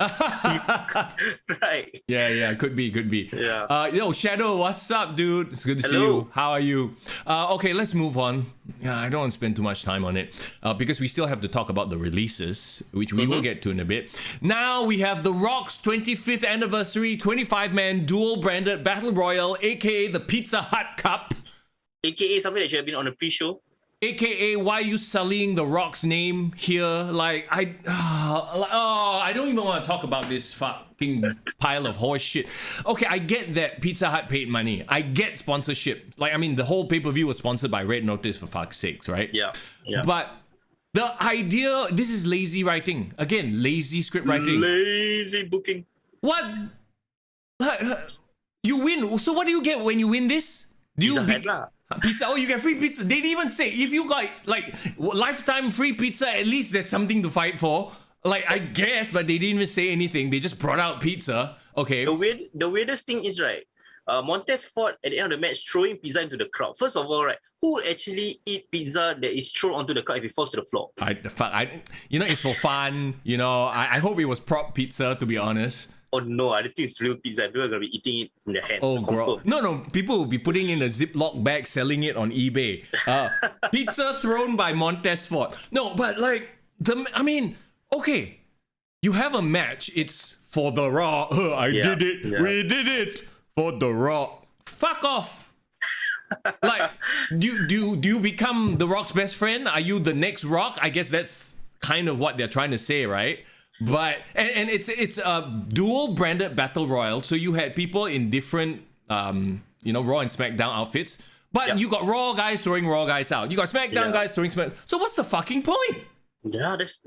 Right? Yeah, could be. Yeah. Shadow, what's up, dude? It's good to see Hello. you. How are you? Okay, let's move on. Yeah, I don't want to spend too much time on it because we still have to talk about the releases, which we will get to in a bit. Now we have The Rock's 25th anniversary 25-man dual-branded Battle Royal, aka the Pizza Hut Cup. AKA something that should have been on the pre-show. AKA, why are you sullying The Rock's name here? Like, I don't even want to talk about this fucking pile of horse shit. Okay, I get that Pizza Hut paid money. I get sponsorship. Like, I mean, the whole pay-per-view was sponsored by Red Notice, for fuck's sakes, right? Yeah. But the idea, this is lazy writing. Again, lazy script writing. Lazy booking. What? You win. So what do you get when you win this? Do you pizza? Oh, you get free pizza. They didn't even say if you got like lifetime free pizza. At least there's something to fight for. Like, I guess, but they didn't even say anything. They just brought out pizza. Okay. The weirdest thing is, right, Montez Ford at the end of the match throwing pizza into the crowd. First of all, right, who actually eat pizza that is thrown onto the crowd if it falls to the floor? It's for fun. I hope it was prop pizza, to be honest. Oh no, I don't think it's real pizza. People are going to be eating it from their hands. Oh, bro. No. People will be putting in a Ziploc bag, selling it on eBay. Pizza thrown by Montez Ford. No, but like, okay. You have a match. It's for The Raw. Did it. Yeah. We did it for The Raw. Fuck off. Like, do you become The Rock's best friend? Are you the next Rock? I guess that's kind of what they're trying to say, right? But and it's a dual branded battle royal, so you had people in different Raw and SmackDown outfits, but you got Raw guys throwing Raw guys out, you got SmackDown guys throwing SmackDown. So what's the fucking point? Yeah, that's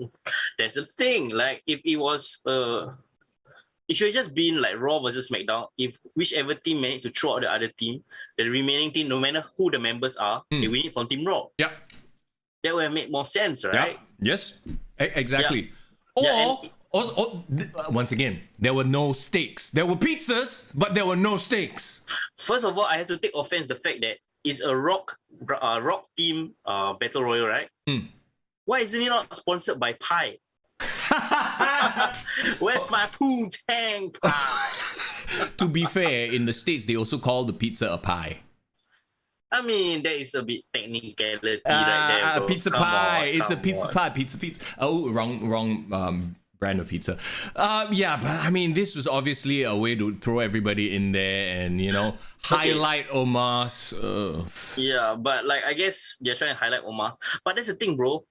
the thing. Like, if it was it should have just been like Raw versus SmackDown. If whichever team managed to throw out the other team, the remaining team, no matter who the members are, they win it from Team Raw. Yeah, that would have made more sense, right? Yes, exactly. Or once again, there were no stakes. There were pizzas, but there were no stakes. First of all, I have to take offense the fact that it's a rock team battle royal, right? Why isn't it not sponsored by pie? Where's my Poontang pie? To be fair, in the States, they also call the pizza a pie. I mean, that is a bit technicality right there. Bro. Pizza pie. It's a pizza pie. Pizza. Oh, wrong brand of pizza. Yeah, but I mean, this was obviously a way to throw everybody in there and, highlight Omar's. Yeah, but like, I guess they're trying to highlight Omar's. But that's the thing, bro.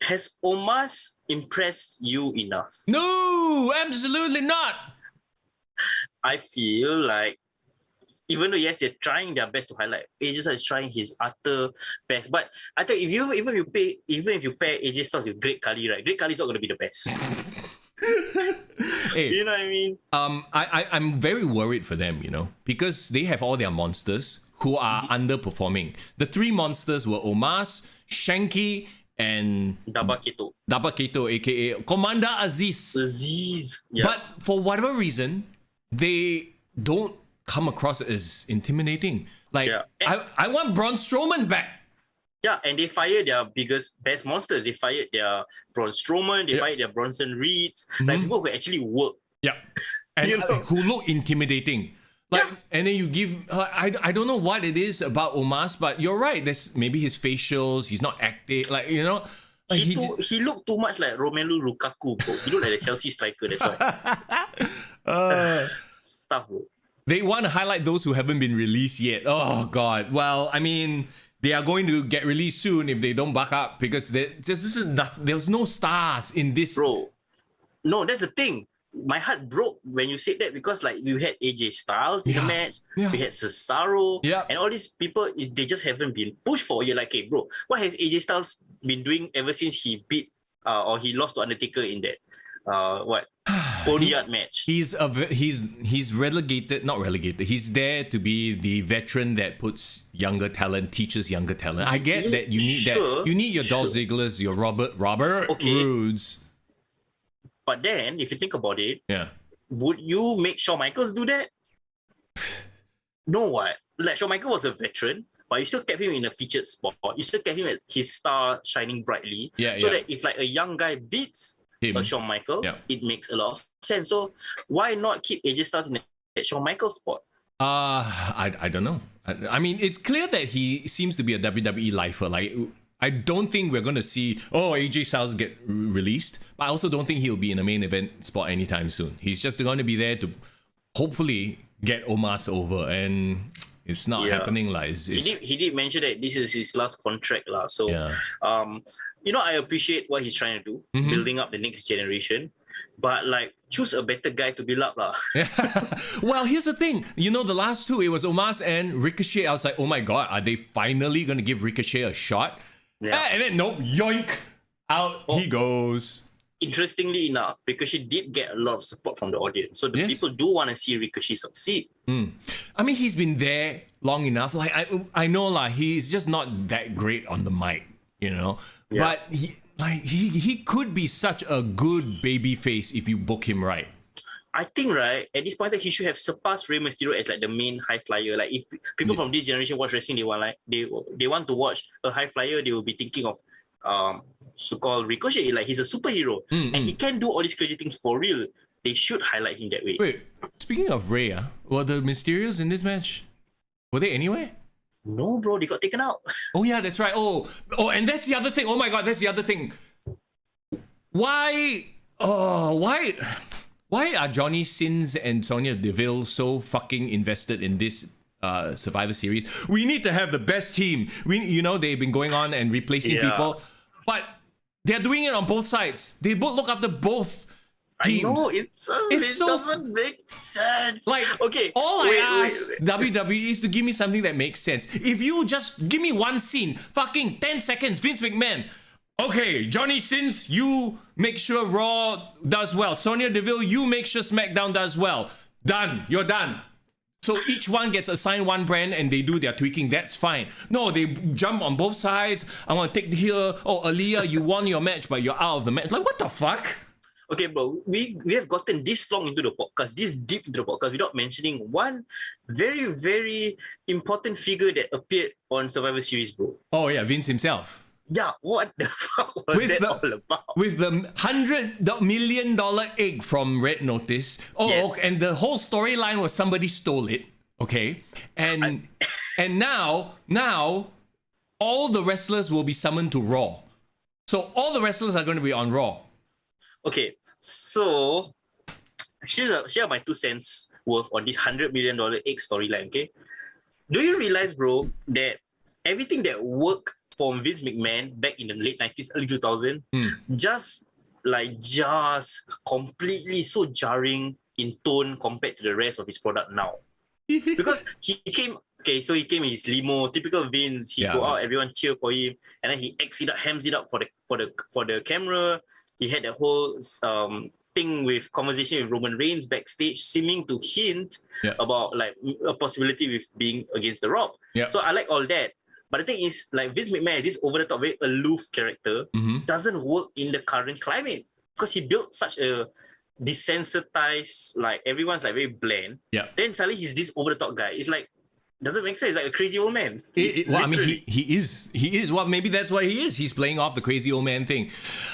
Has Omar's impressed you enough? No, absolutely not. I feel like, even though yes, they're trying their best to highlight, AJ is trying his utter best. But I think even if you pair AJ Styles with Great Khali, right? Great Khali is not going to be the best. Hey, You know what I mean? I'm very worried for them, because they have all their monsters who are underperforming. The three monsters were Omas, Shanky, and Dabaketo. aka Commander Aziz. Yeah. But for whatever reason, they don't come across as intimidating. Like, Yeah. I want Braun Strowman back. Yeah, and they fired their best monsters. They fired their Braun Strowman. They fired their Bronson Reeds. Like people who actually work. Yeah. And who look intimidating. Like, and then you give, I don't know what it is about Omas, but you're right. There's maybe his facials, he's not active. Like, like he looked too much like Romelu Lukaku, bro. He looked like the Chelsea striker, that's why. Stuff, bro. They want to highlight those who haven't been released yet. Oh, God. Well, I mean, they are going to get released soon if they don't back up because there's no stars in this. Bro, no, that's the thing. My heart broke when you said that because like you had AJ Styles in the match, we had Cesaro, and all these people they just haven't been pushed for. You're like, hey, bro, what has AJ Styles been doing ever since he beat or he lost to Undertaker in that Boneyard match? He's relegated, not relegated. He's there to be the veteran that puts younger talent, teaches younger talent. I get that you need that. You need your Dolph Ziggler's, your Robert Roods. But then, if you think about it, would you make Shawn Michaels do that? No, what? Like Shawn Michaels was a veteran, but you still kept him in a featured spot. You still kept him at his star shining brightly. So that if like a young guy beats Shawn Michaels, it makes a lot of sense. So why not keep AJ Styles in that Shawn Michaels spot? I don't know. I mean, it's clear that he seems to be a WWE lifer. Like, I don't think we're going to see, AJ Styles get released, but I also don't think he'll be in a main event spot anytime soon. He's just going to be there to hopefully get Omas over, and it's not happening. Like, he did mention that this is his last contract. So, I appreciate what he's trying to do, building up the next generation. But like, choose a better guy to build up. Well, here's the thing. The last two, it was Omas and Ricochet. I was like, oh my God, are they finally going to give Ricochet a shot? And then, nope, yoink, out he goes. Interestingly enough, Ricochet did get a lot of support from the audience. So the people do want to see Ricochet succeed. I mean, he's been there long enough. Like, I know, like, he's just not that great on the mic, But he could be such a good baby face if you book him right. I think, right, at this point that he should have surpassed Rey Mysterio as like the main high flyer. Like if people from this generation watch wrestling, they want to watch a high flyer, they will be thinking of so-called Ricochet. Like he's a superhero and he can do all these crazy things for real. They should highlight him that way. Wait, speaking of Rey, were the Mysterios in this match? Were they anywhere? No, bro, they got taken out. Oh yeah, that's right. Oh, and that's the other thing. Oh my God, that's the other thing. Why are Johnny Sins and Sonya Deville so fucking invested in this Survivor Series? We need to have the best team. They've been going on and replacing people, but they're doing it on both sides. They both look after both teams. I know, it doesn't make sense. Like, okay, I ask WWE is to give me something that makes sense. If you just give me one scene, fucking 10 seconds, Vince McMahon. Okay, Johnny Sins, you make sure Raw does well. Sonya Deville, you make sure SmackDown does well. Done. You're done. So each one gets assigned one brand and they do their tweaking. That's fine. No, they jump on both sides. I want to take here. Oh, Aaliyah, you won your match, but you're out of the match. Like, what the fuck? Okay, bro, we have gotten this long into the podcast, this deep into the podcast, without mentioning one very, very important figure that appeared on Survivor Series, bro. Oh, yeah, Vince himself. Yeah, what the fuck was all about? With the $100 million egg from Red Notice. And the whole storyline was somebody stole it. Okay, and now all the wrestlers will be summoned to Raw. So all the wrestlers are going to be on Raw. Okay, so here are my 2 cents worth on this $100 million egg storyline. Okay, do you realize, bro, that everything that worked from Vince McMahon back in the late 90s, early 2000s, just completely so jarring in tone compared to the rest of his product now. Because he came in his limo, typical Vince. He go out, everyone cheer for him, and then he hams it up for the camera. He had the whole thing with conversation with Roman Reigns backstage, seeming to hint about like a possibility with being against The Rock. Yeah. So I like all that. But the thing is, like Vince McMahon is this over the top, very aloof character, doesn't work in the current climate because he built such a desensitized, like everyone's like very bland. Yeah. Then suddenly he's this over the top guy. It's like doesn't make sense. He's like a crazy old man. Well, I mean, he is. Well, maybe that's what he is. He's playing off the crazy old man thing.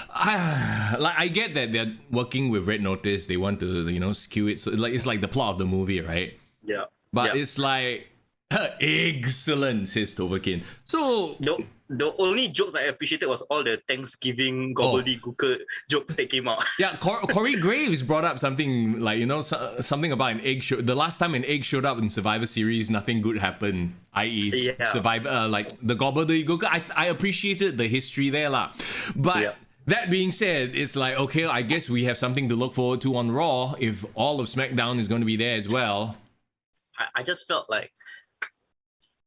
I get that they're working with Red Notice. They want to, skew it. So it's like the plot of the movie, right? Yeah. But it's like, excellent, says Toverkin. So the only jokes I appreciated was all the Thanksgiving gobbledygook jokes that came out. Yeah, Corey Graves brought up something like, something about an egg show. The last time an egg showed up in Survivor Series, nothing good happened, i.e. Survivor, like the gobbledygook. I appreciated the history there lah. But that being said, it's like, okay, I guess we have something to look forward to on Raw if all of SmackDown is going to be there as well. I just felt like,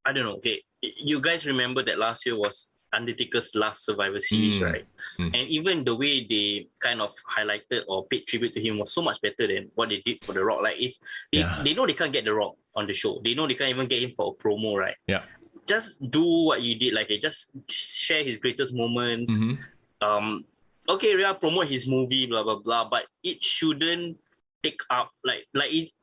I don't know, okay, you guys remember that last year was Undertaker's last Survivor Series, right? And even the way they kind of highlighted or paid tribute to him was so much better than what they did for The Rock. Like if they know they can't get The Rock on the show, they know they can't even get him for a promo, right? Yeah. Just do what you did, like just share his greatest moments. Okay, yeah, promote his movie, blah blah blah, but it shouldn't take up like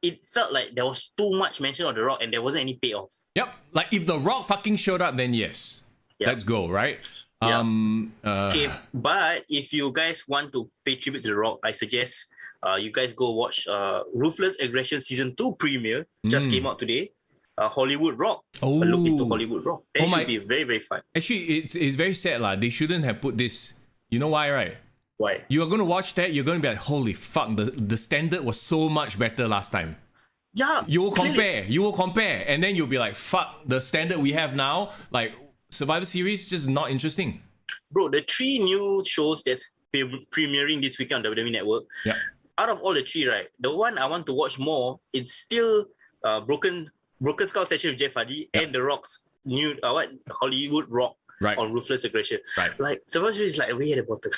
it felt like there was too much mention of The Rock and there wasn't any payoff. Yep. Like if The Rock fucking showed up, then yes. Let's go, right? Okay, but if you guys want to pay tribute to The Rock, I suggest you guys go watch Ruthless Aggression Season 2 premiere. Just came out today. Hollywood Rock. A look into Hollywood Rock. That should be very, very fun. Actually, it's very sad lah. They shouldn't have put this. You know why, right? Why? You are going to watch that, you're going to be like, holy fuck, the standard was so much better last time. Yeah. You will compare. And then you'll be like, fuck, the standard we have now, like Survivor Series, just not interesting. Bro, the 3 new shows that's premiering this weekend on WWE Network, out of all the 3, right, the one I want to watch more, it's still Broken Skull Session with Jeff Hardy and The Rock's new, Hollywood Rock on Ruthless Aggression. Right. Like, Survivor Series is like way at the bottom.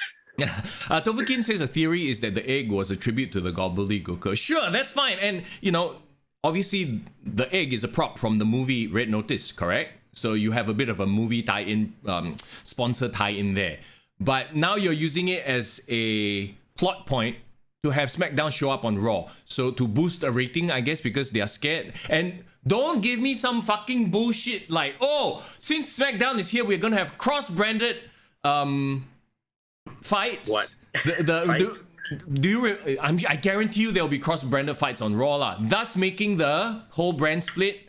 Toverkin says a theory is that the egg was a tribute to the gobbledygook. Sure, that's fine. And, obviously the egg is a prop from the movie Red Notice, correct? So you have a bit of a movie tie-in, sponsor tie-in there. But now you're using it as a plot point to have SmackDown show up on Raw. So to boost a rating, I guess, because they are scared. And don't give me some fucking bullshit like, oh, since SmackDown is here, we're going to have cross-branded fights. What? Fights? I guarantee you there will be cross-branded fights on Raw lah, thus making the whole brand split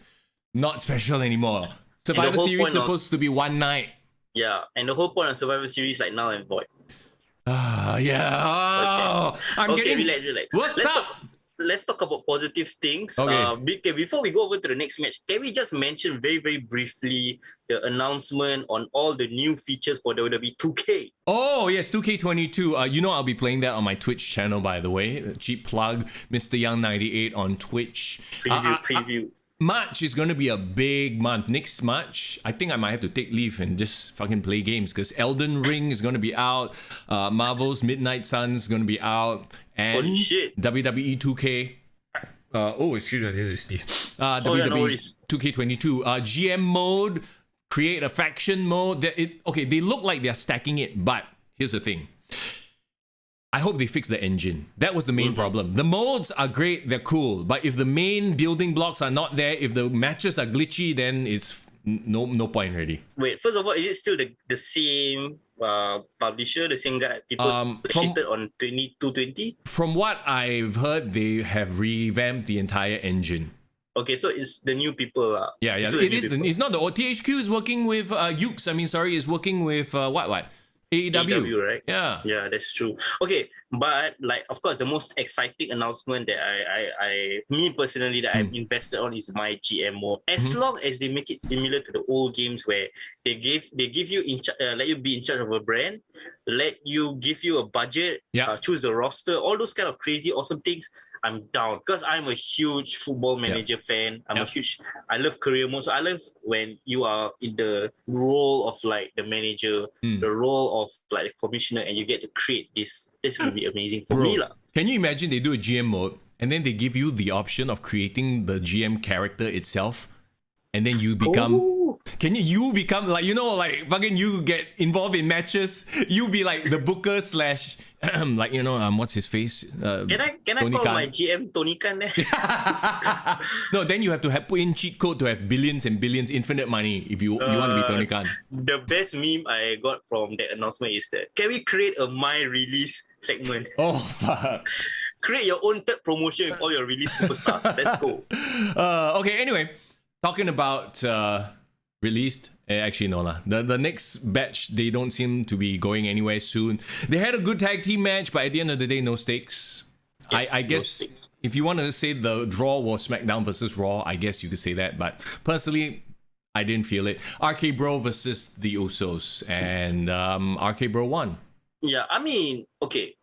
not special anymore. Survivor Series supposed to be one night. Yeah, and the whole point of Survivor Series like null and void. Yeah. I'm getting relax. Let's talk about positive things. Okay. Before we go over to the next match, can we just mention very, very briefly the announcement on all the new features for WWE 2K? Oh, yes, 2K22. I'll be playing that on my Twitch channel, by the way. Cheap plug, Mr. Young98 on Twitch. Preview. March is going to be a big month. Next March, I think I might have to take leave and just fucking play games because Elden Ring is going to be out. Marvel's Midnight Suns is going to be out. And holy shit. WWE 2K. Excuse me, I need to sneeze. WWE 2K22. GM mode, create a faction mode. They look like they're stacking it, but here's the thing. I hope they fix the engine. That was the main problem. The modes are great, they're cool, but if the main building blocks are not there, if the matches are glitchy, then it's no point already. Wait, first of all, is it still the same publisher, the same guy? People cheated on 220? From what I've heard, they have revamped the entire engine. Okay, so it's the new people. Yeah. It is. It's not the THQ is working with is working with what? AEW, right? Yeah, that's true. Okay, but like, of course, the most exciting announcement that me personally, that I'm invested on is my GM mode. As long as they make it similar to the old games where they give you let you be in charge of a brand, give you a budget, choose the roster, all those kind of crazy awesome things. I'm down because I'm a huge football manager fan. I love career mode. So I love when you are in the role of like the manager, the role of like the commissioner, and you get to create this. This will be amazing for me, lah. Can you imagine they do a GM mode and then they give you the option of creating the GM character itself, and then you become. Can you become like, you know, like fucking you get involved in matches, you be like the booker slash like, you know, what's his face? Can I call my GM Tony Khan? No, then you have to put in cheat code to have billions and billions, infinite money if you want to be Tony Khan. The best meme I got from that announcement is that, can we create a my release segment? Oh fuck. Create your own third promotion with all your release superstars. Let's go. Okay, anyway, talking about released. Actually, no lah. The next batch, they don't seem to be going anywhere soon. They had a good tag team match, but at the end of the day, no stakes. Yes, I no guess stakes. if you want to say the draw was SmackDown versus Raw, I guess you could say that. But personally, I didn't feel it. RK Bro versus the Usos, and RK Bro won. Yeah, I mean, okay.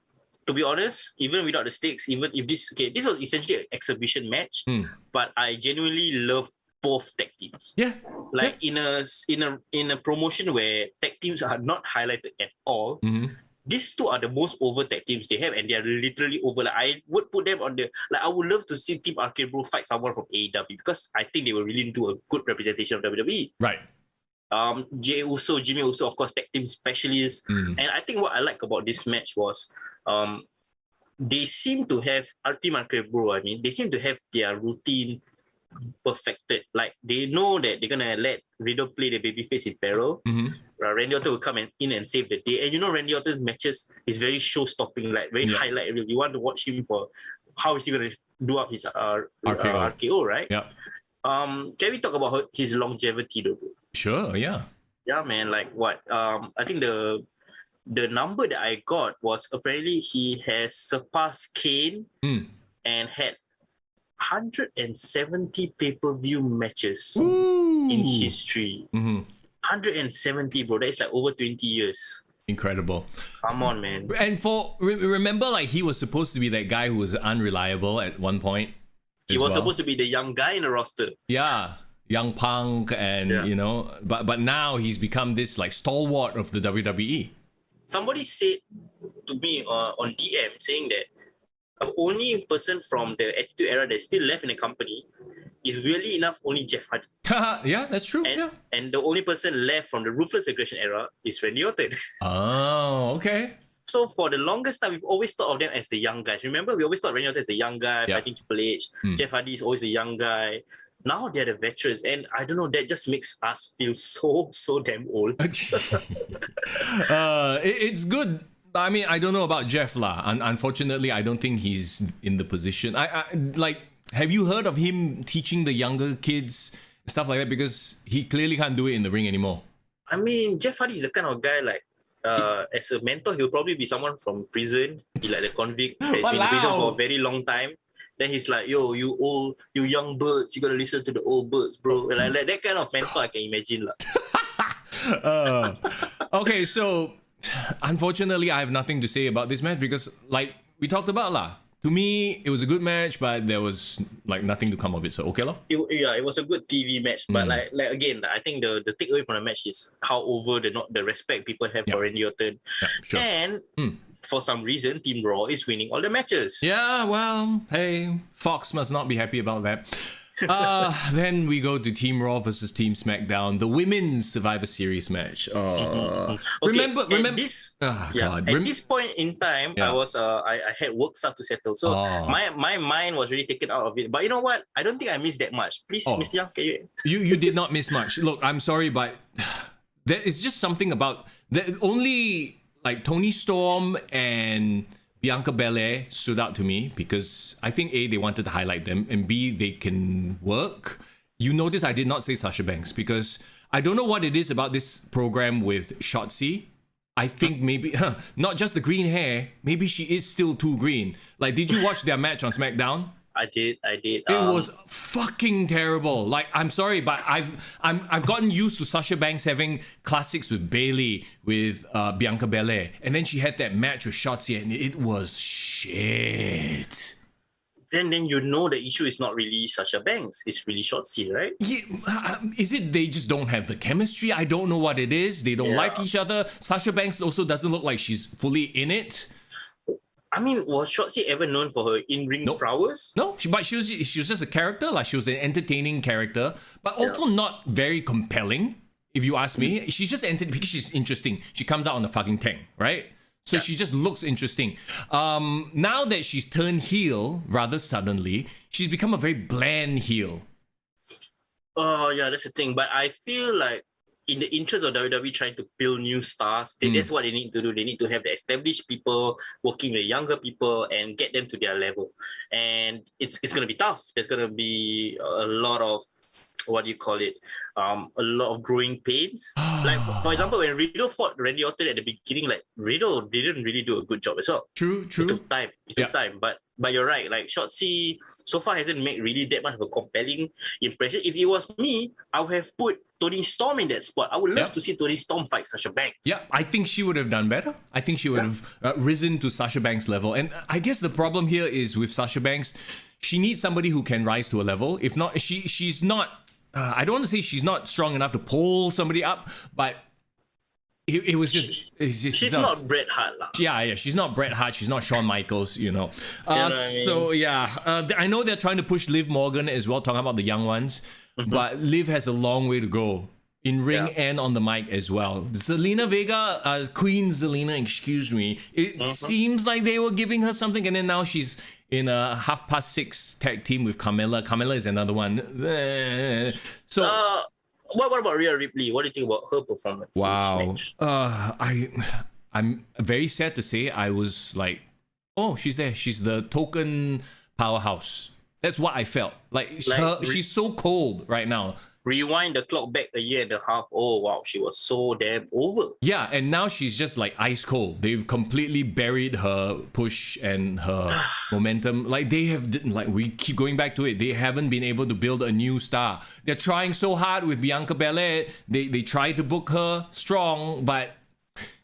To be honest, even without the stakes, even if this was essentially an exhibition match, but I genuinely love both tag teams. Yeah. Like in a promotion where tag teams are not highlighted at all, these two are the most over tag teams they have, and they are literally over. Like, I would put them on the, like, I would love to see Team RK Bro fight someone from AEW because I think they will really do a good representation of WWE. Right. Jimmy Uso, of course, tag team specialist. And I think what I like about this match was they seem to have, Team RK Bro, I mean, they seem to have their routine perfected. Like, they know that they're gonna let Riddle play the babyface in peril. Randy Orton will come in and save the day. And you know, Randy Orton's matches is very show-stopping, like very highlight reel. You want to watch him for how is he gonna do up his RKO, right? Yeah. Can we talk about his longevity though, bro? Sure. Yeah. Yeah, man. Like what? I think the number that I got was apparently he has surpassed Kane and had 170 pay-per-view matches in history. 170, bro. That is like over 20 years. Incredible. Come on, man. And remember, like, he was supposed to be that guy who was unreliable at one point. He was supposed to be the young guy in the roster. Yeah. Young punk, and you know, but now he's become this like stalwart of the WWE. Somebody said to me on DM saying that the only person from the Attitude Era that's still left in the company is really enough only Jeff Hardy. Yeah, that's true. And the only person left from the Ruthless Aggression era is Randy Orton. Oh, okay. So for the longest time, we've always thought of them as the young guys. Remember, we always thought Randy Orton is a young guy fighting Triple H. Jeff Hardy is always a young guy. Now they're the veterans, and I don't know, that just makes us feel so damn old. It's good. I mean, I don't know about Jeff lah. Unfortunately, I don't think he's in the position. I like. Have you heard of him teaching the younger kids stuff like that? Because he clearly can't do it in the ring anymore. I mean, Jeff Hardy is the kind of guy like, as a mentor, he'll probably be someone from prison. He's like the convict that's been in prison for a very long time. Then he's like, yo, you young birds, you gotta listen to the old birds, bro. Like that kind of mentor I can imagine lah. Okay, so unfortunately, I have nothing to say about this match because, like we talked about lah. To me, it was a good match, but there was like nothing to come of it. So okay, it was a good TV match, but like again, I think the takeaway from the match is how over the respect people have for Randy Orton, and for some reason, Team Raw is winning all the matches. Yeah, well, hey, Fox must not be happy about that. Then we go to Team Raw versus Team Smackdown, the Women's Survivor Series match. Remember this? At this point in time, I had work stuff to settle, so my mind was really taken out of it. But you know what? I don't think I missed that much. Please, Mr. Young, can you did not miss much. Look, I'm sorry, but there is just something about the only like Toni Storm and Bianca Belair stood out to me because I think A, they wanted to highlight them, and B, they can work. You notice I did not say Sasha Banks because I don't know what it is about this program with Shotzi. I think maybe, not just the green hair, maybe she is still too green. Like, did you watch their match on SmackDown? I did. It was fucking terrible. Like, I'm sorry, but I've gotten used to Sasha Banks having classics with Bayley, with Bianca Belair, and then she had that match with Shotzi, and it was shit. then you know the issue is not really Sasha Banks, it's really Shotzi, right? Is it they just don't have the chemistry? I don't know what it is. They don't like each other. Sasha Banks also doesn't look like she's fully in it. I mean, was Shotzi ever known for her in-ring prowess? No, but she was just a character. Like, she was an entertaining character, but also not very compelling, if you ask me. She's just entertaining because she's interesting. She comes out on the fucking tank, right? So she just looks interesting. Now that she's turned heel rather suddenly, she's become a very bland heel. Oh, yeah, that's the thing. But I feel like in the interest of WWE trying to build new stars, that's what they need to do. They need to have the established people working with younger people and get them to their level. And it's going to be tough. There's going to be a lot of, what do you call it? A lot of growing pains. Like, for example, when Riddle fought Randy Orton at the beginning, like, Riddle didn't really do a good job as well. True. It took time. But you're right. Like, Shotzi so far hasn't made really that much of a compelling impression. If it was me, I would have put Toni Storm in that spot. I would love to see Toni Storm fight Sasha Banks. Yeah, I think she would have done better. I think she would have risen to Sasha Banks' level. And I guess the problem here is with Sasha Banks, she needs somebody who can rise to a level. If not, she's not. I don't want to say she's not strong enough to pull somebody up, but it was just. She's not Bret Hart. Yeah, she's not Bret Hart. She's not Shawn Michaels, you know. So, I know they're trying to push Liv Morgan as well, talking about the young ones, but Liv has a long way to go. In ring and on the mic as well. Zelina Vega, Queen Zelina, excuse me. It seems like they were giving her something, and then now she's in a 6:30 tag team with Carmella. Carmella is another one. So, what about Rio Ripley? What do you think about her performance? Wow. I'm very sad to say I was like, oh, she's there. She's the token powerhouse. That's what I felt. She's so cold right now. Rewind the clock back a year and a half. Oh, wow. She was so damn over. Yeah, and now she's just like ice cold. They've completely buried her push and her momentum. Like, they have, like, we keep going back to it. They haven't been able to build a new star. They're trying so hard with Bianca Belair. They try to book her strong, but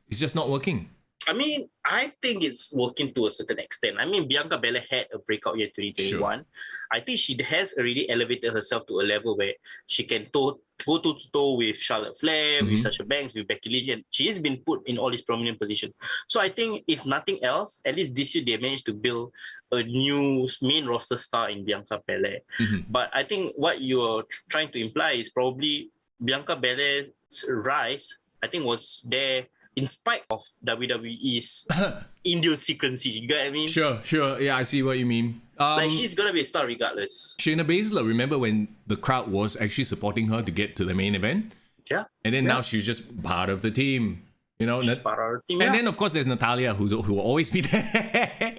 it's just not working. I mean, I think it's working to a certain extent. I mean, Bianca Belair had a breakout year 2021. Sure. I think she has already elevated herself to a level where she can go toe-to-toe with Charlotte Flair, with Sasha Banks, with Becky Lynch, and she has been put in all these prominent positions. So I think, if nothing else, at least this year they managed to build a new main roster star in Bianca Belair. But I think what you're trying to imply is probably Bianca Belair's rise, I think, was there in spite of WWE's idiosyncrasies. You get what I mean? Sure. Yeah, I see what you mean. Like, she's gonna be a star regardless. Shayna Baszler, remember when the crowd was actually supporting her to get to the main event? Yeah. And then now she's just part of the team. You know, she's part of the team. And then of course there's Natalia who will always be there.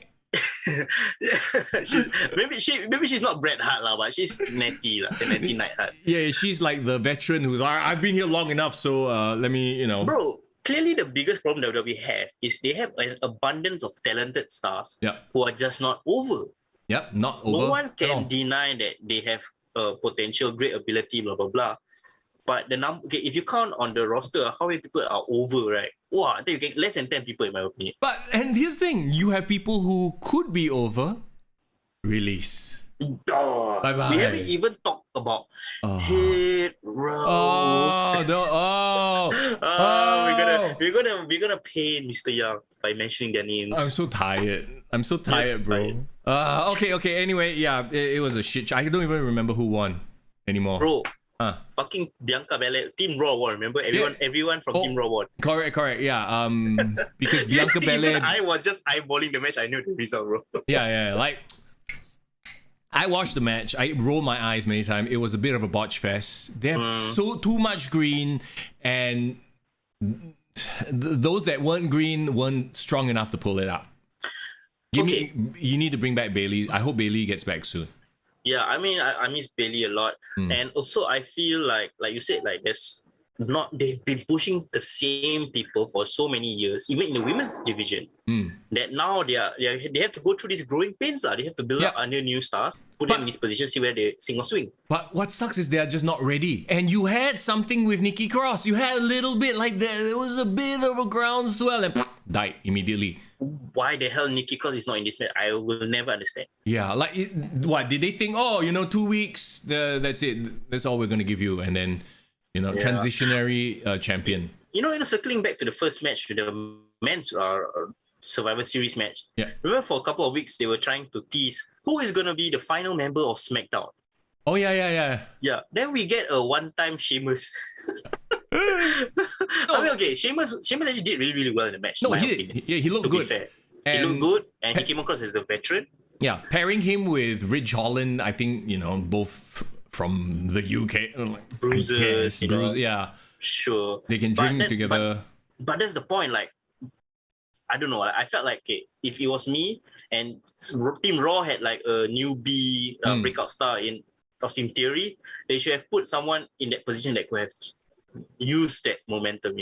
maybe she's not Bret Hart but she's Natty Natty Neidhart. Yeah, she's like the veteran who's I've been here long enough, so let me, Bro, clearly the biggest problem WWE have is they have an abundance of talented stars who are just not over. Yep, not over. No one can deny that they have potential, great ability, blah blah blah. But the number, if you count on the roster, how many people are over, right? Wow, I think you get less than 10 people in my opinion. And here's the thing, you have people who could be over, release. Bye-bye. We haven't even talked about Hit Row. We're gonna pay Mr. Young by mentioning their names. I'm so tired, bro. Okay. Anyway, yeah, it was a shit show. I don't even remember who won anymore. Bro, fucking Bianca Belair, Team Raw won. Remember, everyone from Team Raw won. Correct. Yeah. Because Bianca Belair. I was just eyeballing the match. I knew the result, bro. Yeah. Like, I watched the match. I rolled my eyes many times. It was a bit of a botch fest. They have too much green, and those that weren't green weren't strong enough to pull it up. You need to bring back Bayley. I hope Bayley gets back soon. Yeah, I mean, I miss Bayley a lot, and also I feel like you said, like they've been pushing the same people for so many years, even in the women's division. That now they have to go through these growing pains. They have to build up under new stars, put them in this position, see where they sing or swing. But what sucks is they are just not ready. And you had something with Nikki Cross. You had a little bit like there was a bit of a groundswell and died immediately. why the hell Nikki Cross is not in this match. I will never understand. Yeah, like what did they think? Oh, 2 weeks. That's it. That's all we're gonna give you, and then transitionary champion. Circling back to the first match, to the men's Survivor Series match. Yeah. Remember, for a couple of weeks they were trying to tease who is gonna be the final member of Smackdown. Oh yeah. Yeah. Then we get a one-time Sheamus. I mean, okay, Sheamus actually did really, really well in the match. No, in my he opinion. did. Yeah, he looked To good. be fair, And he looked good, and he came across as the veteran. Yeah, pairing him with Ridge Holland, I think both from the UK. Bruisers, yeah. Sure. They can drink together. But that's the point. Like, I don't know. I felt like if it was me and Team Raw had like a newbie breakout star in Austin Theory, they should have put someone in that position that could have used that momentum.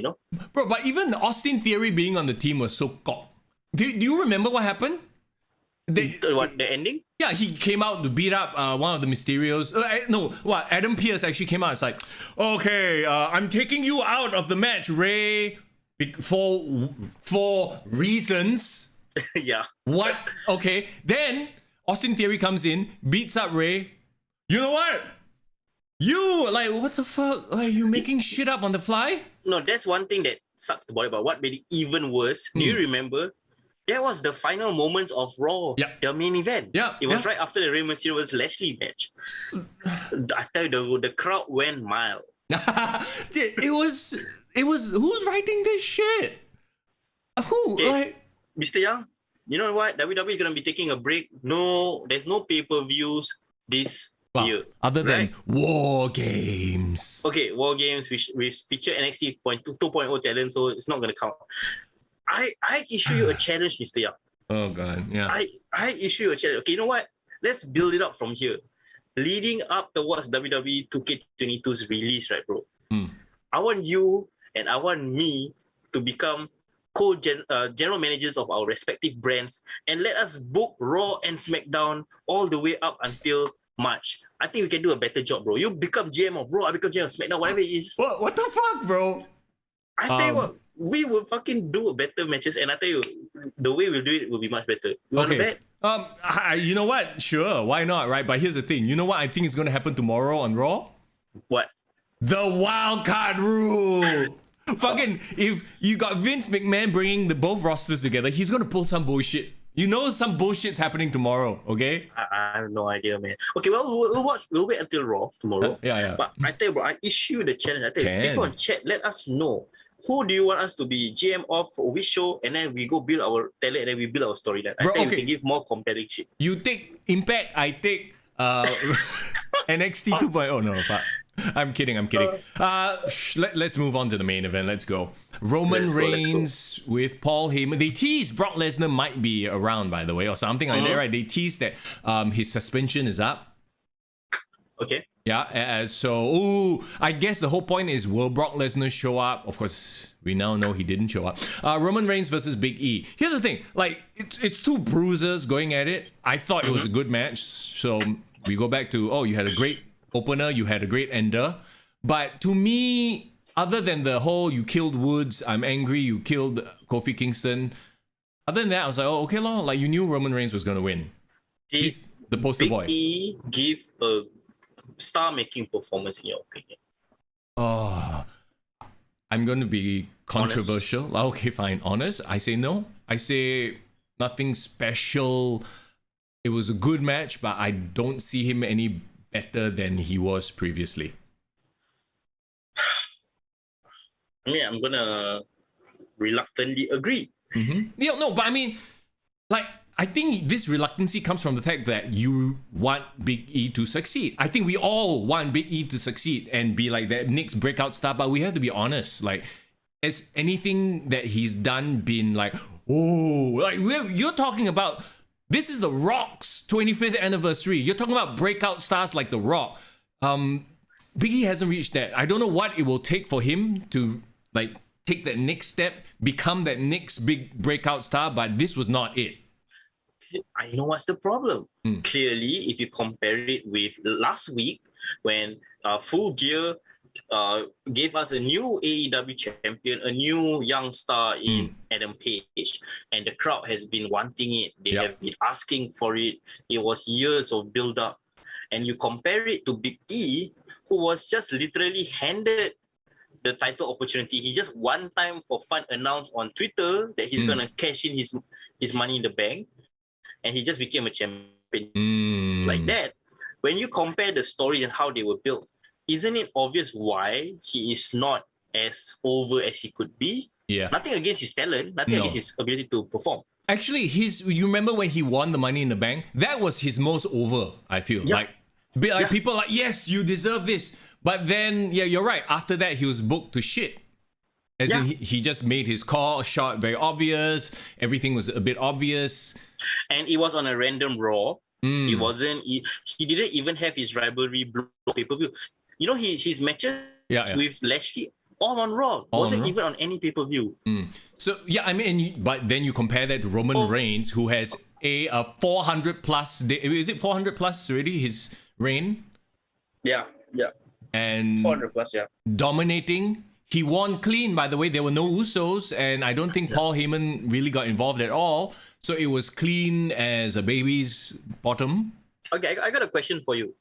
Bro, but even Austin Theory being on the team was so cock. Do you remember what happened? The ending? Yeah, he came out to beat up one of the Mysterios. Adam Pearce actually came out. It's like, okay, I'm taking you out of the match, Ray, for reasons. Yeah. What? Okay. Then Austin Theory comes in, beats up Ray. You know what? You, what the fuck? Like, you making shit up on the fly? No, that's one thing that sucked about it. But what made it even worse, do you remember? That was the final moments of Raw, the main event. Yeah, it was right after the Rey Mysterio vs. Lashley match. I tell you, the crowd went mild. It was. Who's writing this shit? Who? Okay. Mr. Young, you know what? WWE is gonna be taking a break. No, there's no pay-per-views this year. Other than War Games. Okay, War Games which feature NXT 2.0 talent, so it's not gonna count. I issue you a challenge, Mr. Young. Oh god, yeah. I issue you a challenge. Okay, you know what? Let's build it up from here. Leading up towards WWE 2K22's release, right, bro? I want you and I want me to become general managers of our respective brands and let us book Raw and SmackDown all the way up until March. I think we can do a better job, bro. You become GM of Raw, I become GM of SmackDown, whatever it is. What the fuck, bro? I tell you what, we will fucking do better matches, and I tell you, the way we'll do it will be much better. You want to bet? You know what? Sure, why not, right? But here's the thing. You know what I think is going to happen tomorrow on Raw? What? The wild card rule. Fucking, if you got Vince McMahon bringing both rosters together, he's going to pull some bullshit. Some bullshit's happening tomorrow, okay? I have no idea, man. Okay, well, we'll wait until Raw tomorrow. Yeah. But I tell you, bro, I issue the challenge. I tell you, people in chat, let us know. Who do you want us to be GM of for which show? And then we go build our talent and then we build our storyline. I think we can give more compelling shit. You take Impact, I take NXT 2.0. No, but I'm kidding. Let's move on to the main event. Let's go. Roman Reigns with Paul Heyman. They teased Brock Lesnar might be around, by the way, or something like that, right? They teased that his suspension is up. Okay. Yeah, so I guess the whole point is, will Brock Lesnar show up? Of course, we now know he didn't show up. Roman Reigns versus Big E. Here's the thing, it's two bruisers going at it. I thought it was a good match. So we go back to, you had a great opener, you had a great ender. But to me, other than the whole, you killed Woods, I'm angry, you killed Kofi Kingston. Other than that, I was like, okay, you knew Roman Reigns was going to win. He's the poster boy. Big E give a star-making performance in your opinion? I'm going to be controversial. Honest. Okay, fine. Honest. I say no. I say nothing special. It was a good match, but I don't see him any better than he was previously. I mean, I'm going to reluctantly agree. Yeah, no, but I mean, I think this reluctancy comes from the fact that you want Big E to succeed. I think we all want Big E to succeed and be like that next breakout star, but we have to be honest. Has anything that he's done been you're talking about, this is The Rock's 25th anniversary. You're talking about breakout stars like The Rock. Big E hasn't reached that. I don't know what it will take for him to take that next step, become that next big breakout star, but this was not it. I know what's the problem. Clearly, if you compare it with last week when Full Gear gave us a new AEW champion, a new young star in Adam Page, and the crowd has been wanting it. They have been asking for it. It was years of build up, and you compare it to Big E, who was just literally handed the title opportunity. He just one time for fun announced on Twitter that he's gonna cash in his money in the bank, and he just became a champion like that. When you compare the stories and how they were built, isn't it obvious why he is not as over as he could be? Yeah. Nothing against his talent, nothing against his ability to perform. Actually, you remember when he won the Money in the Bank? That was his most over, I feel. Yeah. Like people are like, yes, you deserve this. But then, yeah, you're right. After that, he was booked to shit. As in, he just made his call shot very obvious. Everything was a bit obvious. And it was on a random Raw. It wasn't. He didn't even have his rivalry pay-per-view. You know, his matches with Lashley all on Raw. Wasn't even on any pay-per-view. So yeah, I mean, but then you compare that to Roman Reigns, who has a 400 plus. Is it 400 plus already? His reign. Yeah. And 400 plus. Yeah. Dominating. He won clean, by the way. There were no Usos, and I don't think Paul Heyman really got involved at all. So it was clean as a baby's bottom. Okay, I got a question for you.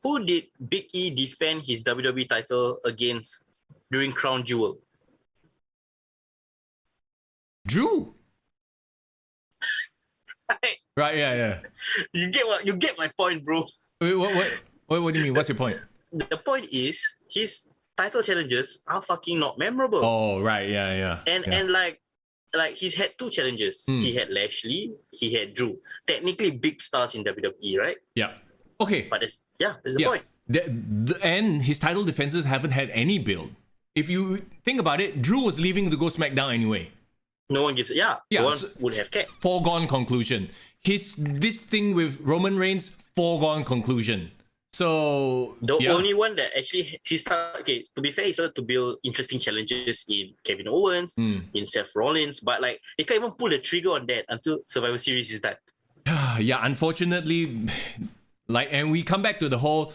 Who did Big E defend his WWE title against during Crown Jewel? Drew. Right, yeah. You get my point, bro. Wait, what do you mean? What's your point? The point is his title challenges are fucking not memorable. Oh, right, yeah. And like he's had two challenges. He had Lashley, he had Drew. Technically big stars in WWE, right? Yeah. Okay. But that's the point. And his title defenses haven't had any build. If you think about it, Drew was leaving to go Smackdown anyway. No one gives it. No one would have cared. Foregone conclusion. This thing with Roman Reigns, foregone conclusion. So the only one that actually to be fair, he started to build interesting challenges in Kevin Owens, in Seth Rollins, but like they can't even pull the trigger on that until Survivor Series is done. Yeah, unfortunately, and we come back to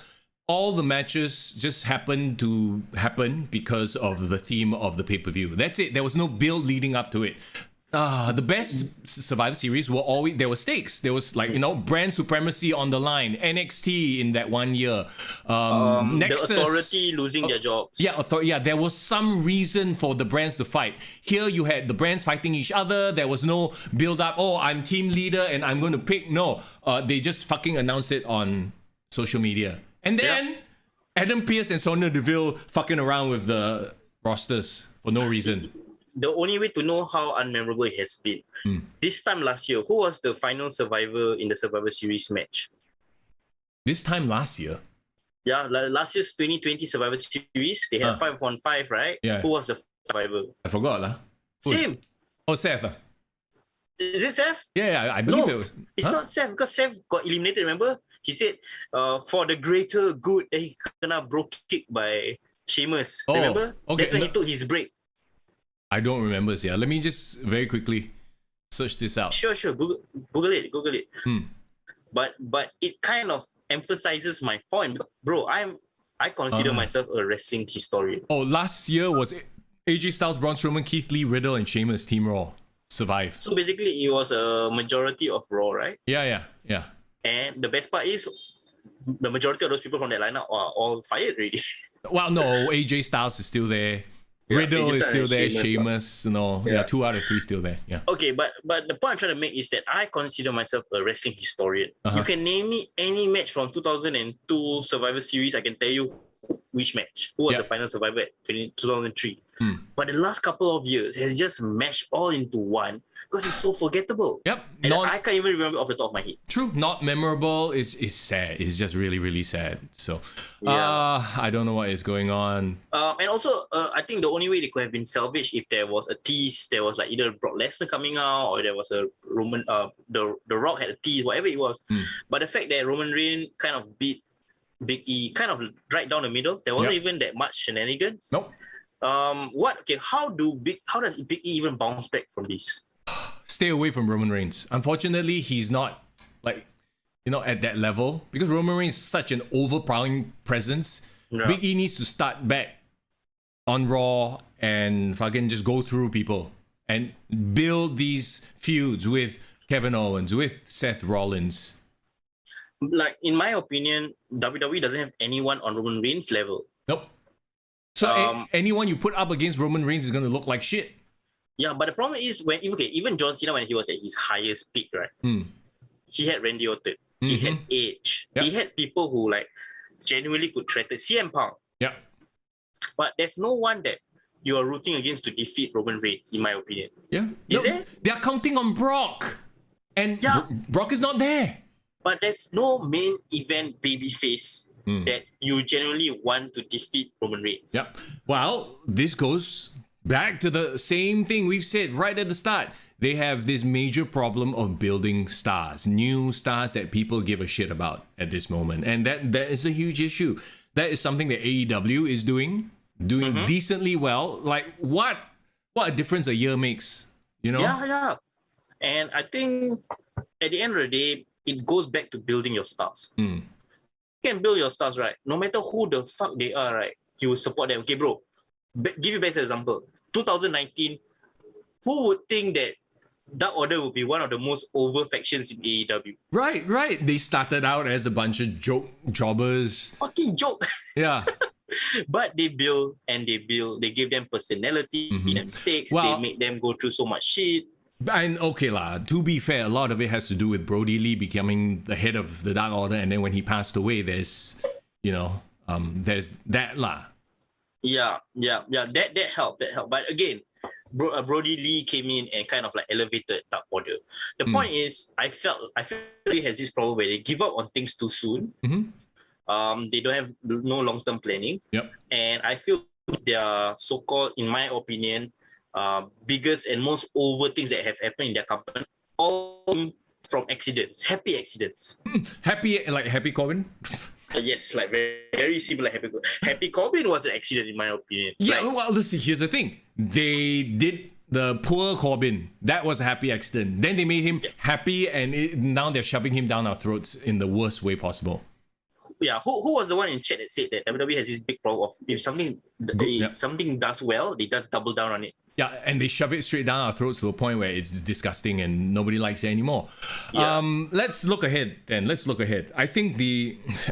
all the matches just happened to happen because of the theme of the pay-per-view. That's it. There was no build leading up to it. The best Survivor Series were always, there were stakes. There was brand supremacy on the line. NXT in that 1 year. Nexus, the Authority losing their jobs. Yeah, there was some reason for the brands to fight. Here you had the brands fighting each other. There was no build up. Oh, I'm team leader and I'm going to pick. No, they just fucking announced it on social media. And then Adam Pearce and Sonya Deville fucking around with the rosters for no reason. The only way to know how unmemorable it has been. This time last year, who was the final survivor in the Survivor Series match? This time last year? Yeah, last year's 2020 Survivor Series, they had 5-on-5, right? Yeah. Who was the survivor? I forgot lah. Same. Seth. Is it Seth? Yeah, I believe it was. It's not Seth because Seth got eliminated, remember? He said, for the greater good, he kena bro kick by Sheamus. Remember? Okay. That's when he took his break. I don't remember. Yeah, let me just very quickly search this out. Sure. Google it. But it kind of emphasizes my point, bro. I consider myself a wrestling historian. Last year was AJ Styles, Braun Strowman, Keith Lee, Riddle, and Sheamus Team Raw survived. So basically, it was a majority of Raw, right? Yeah. And the best part is, the majority of those people from that lineup are all fired already. Well, no, AJ Styles is still there. Riddle is still there. Sheamus, 2 out of 3 still there. Yeah. Okay, but the point I'm trying to make is that I consider myself a wrestling historian. You can name me any match from 2002 Survivor Series. I can tell you which match. Who was the final survivor at 2003. But the last couple of years has just mashed all into one because it's so forgettable. Yep. And I can't even remember off the top of my head. True. Not memorable is sad. It's just really, really sad. So I don't know what is going on. And also, I think the only way they could have been salvaged if there was a tease, there was like either Brock Lesnar coming out or there was a Roman, the Rock had a tease, whatever it was. But the fact that Roman Reigns kind of beat Big E kind of right down the middle, there wasn't even that much shenanigans. Nope. How does Big E even bounce back from this? Stay away from Roman Reigns. Unfortunately, he's not at that level because Roman Reigns is such an overpowering presence. Yeah. Big E needs to start back on Raw and fucking just go through people and build these feuds with Kevin Owens, with Seth Rollins. Like, in my opinion, WWE doesn't have anyone on Roman Reigns' level. Nope. So anyone you put up against Roman Reigns is going to look like shit. Yeah, but the problem is even John Cena, when he was at his highest peak, right? He had Randy Orton. He had Edge. Yep. He had people who like genuinely could threaten CM Punk. Yeah. But there's no one that you are rooting against to defeat Roman Reigns, in my opinion. Yeah. Is there? They are counting on Brock. And Brock is not there. But there's no main event babyface that you genuinely want to defeat Roman Reigns. Yep. Well, this goes back to the same thing we've said right at the start. They have this major problem of building stars, new stars that people give a shit about at this moment. And that is a huge issue. That is something that AEW is doing decently well. Like, what a difference a year makes, you know? Yeah. And I think at the end of the day, it goes back to building your stars. You can build your stars, right? No matter who the fuck they are, right? You will support them. Okay, bro. Give you best example. 2019, who would think that Dark Order would be one of the most over factions in AEW? Right. They started out as a bunch of jobbers. Fucking joke. Yeah. But they build and they build. They give them personality, give them mistakes. Well, they make them go through so much shit. And okay lah, to be fair, a lot of it has to do with Brody Lee becoming the head of the Dark Order, and then when he passed away, there's that lah. Yeah. That helped. But again, Brody Lee came in and kind of like elevated Dark Order. The point is, I feel he has this problem where they give up on things too soon. They don't have no long-term planning. Yep. And I feel their so-called, in my opinion, biggest and most over things that have happened in their company, all from accidents, happy accidents. Happy Corbin? Yes, like very, very similar. Happy Corbin was an accident, in my opinion. Yeah, like, well, listen, here's the thing. They did the poor Corbin. That was a happy accident. Then they made him happy, and now they're shoving him down our throats in the worst way possible. Yeah, who was the one in chat that said that WWE has this big problem of if something does well, they just double down on it. Yeah, and they shove it straight down our throats to a point where it's disgusting and nobody likes it anymore. Yeah. Let's look ahead then. I think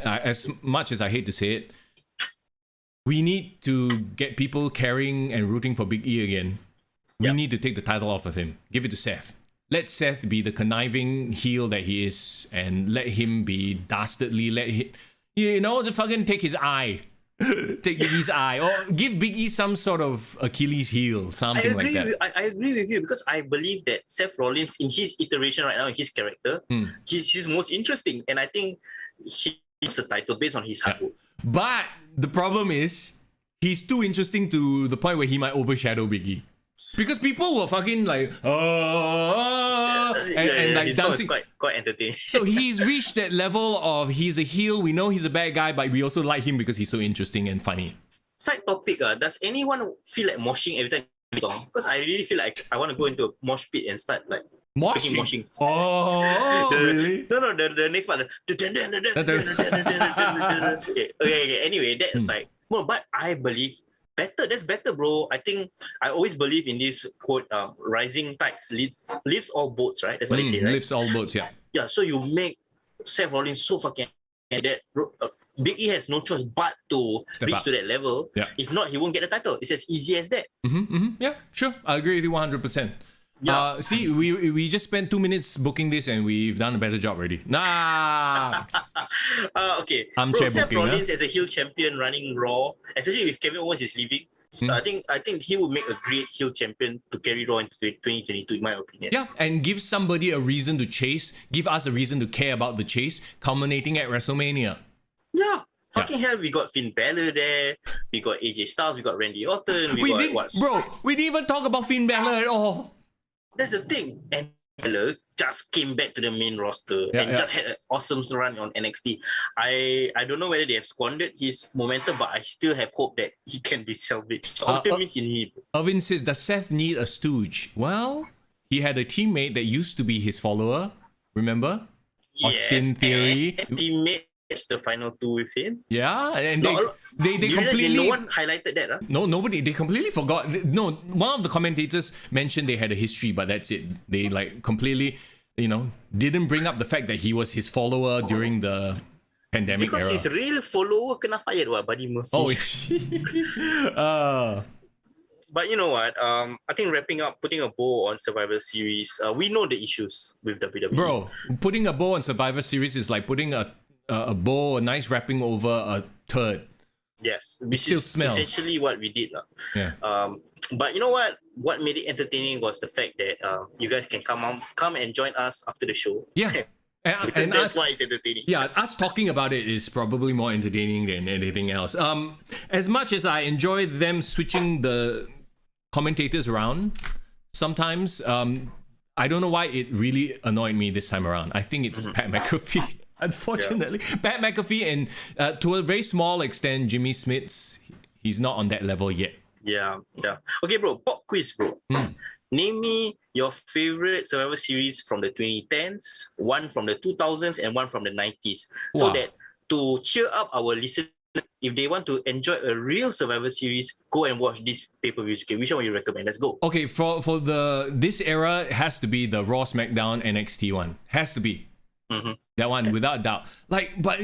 as much as I hate to say it, we need to get people caring and rooting for Big E again. We need to take the title off of him. Give it to Seth. Let Seth be the conniving heel that he is, and let him be dastardly. Let him, to fucking take his eye. Take Big E's eye, or give Big E some sort of Achilles heel, something like that. I agree with you, because I believe that Seth Rollins, in his iteration right now, in his character, he's most interesting, and I think he gets the title based on his hard work. But the problem is, he's too interesting to the point where he might overshadow Big E. Because people were fucking like, and like dancing. It's quite entertaining. So he's reached that level of he's a heel. We know he's a bad guy, but we also like him because he's so interesting and funny. Side topic, does anyone feel like moshing every time he song? Because I really feel like I want to go into a mosh pit and start like moshing. Oh, really? No, the next part. Okay. Anyway, that aside. Well, but I believe that's better, bro. I think I always believe in this quote, rising tides lifts all boats, right? That's what they say, right? Lifts all boats, yeah. Yeah, so you make Seth Rollins so fucking that Big E has no choice but to reach to that level. Yeah. If not, he won't get the title. It's as easy as that. Yeah, sure. I agree with you 100%. Yeah. See, we just spent 2 minutes booking this and we've done a better job already. Nah. Okay. Armchair Seth booking, Rollins as a heel champion running Raw, especially if Kevin Owens is leaving, I think he would make a great heel champion to carry Raw into 2022, in my opinion. Yeah, and give somebody a reason to chase. Give us a reason to care about the chase, culminating at WrestleMania. Yeah. Fucking hell, we got Finn Balor there, we got AJ Styles, we got Randy Orton, we didn't even talk about Finn Balor at all. That's the thing. And Balor just came back to the main roster and just had an awesome run on NXT. I don't know whether they have squandered his momentum, but I still have hope that he can be salvaged. Optimism in me. Irvin says, does Seth need a stooge? Well, he had a teammate that used to be his follower. Remember? Yes, Austin Theory. His teammate it's the final two with him. Yeah, and No, they you realize completely. no one highlighted that, huh? No, nobody. They completely forgot. No, one of the commentators mentioned they had a history, but that's it. They like completely, didn't bring up the fact that he was his follower during the pandemic Because era. his real follower kena fired, Buddy Murphy. Oh, But you know what? I think wrapping up, putting a bow on Survivor Series, we know the issues with WWE. bro, putting a bow on Survivor Series is like putting a bow, a nice wrapping over a turd. Yes, It which still is smells. essentially what we did. Yeah. But you know what? What made it entertaining was the fact that you guys can come and join us after the show. Yeah. And that's us, why it's entertaining. yeah, us talking about it is probably more entertaining than anything else. As much as I enjoy them switching the commentators around, sometimes I don't know why it really annoyed me this time around. I think it's Pat McAfee. Unfortunately, Pat McAfee and to a very small extent, Jimmy Smits, he's not on that level yet. Yeah. Okay, bro. Pop quiz, bro. Name me your favorite Survivor Series from the 2010s, one from the 2000s, and one from the 90s. So Wow. that to cheer up our listeners, if they want to enjoy a real Survivor Series, go and watch this pay-per-views. Okay, which one would you recommend? Let's go. Okay, for this era, it has to be the Raw, SmackDown, NXT one. Has to be that one without doubt. Like, but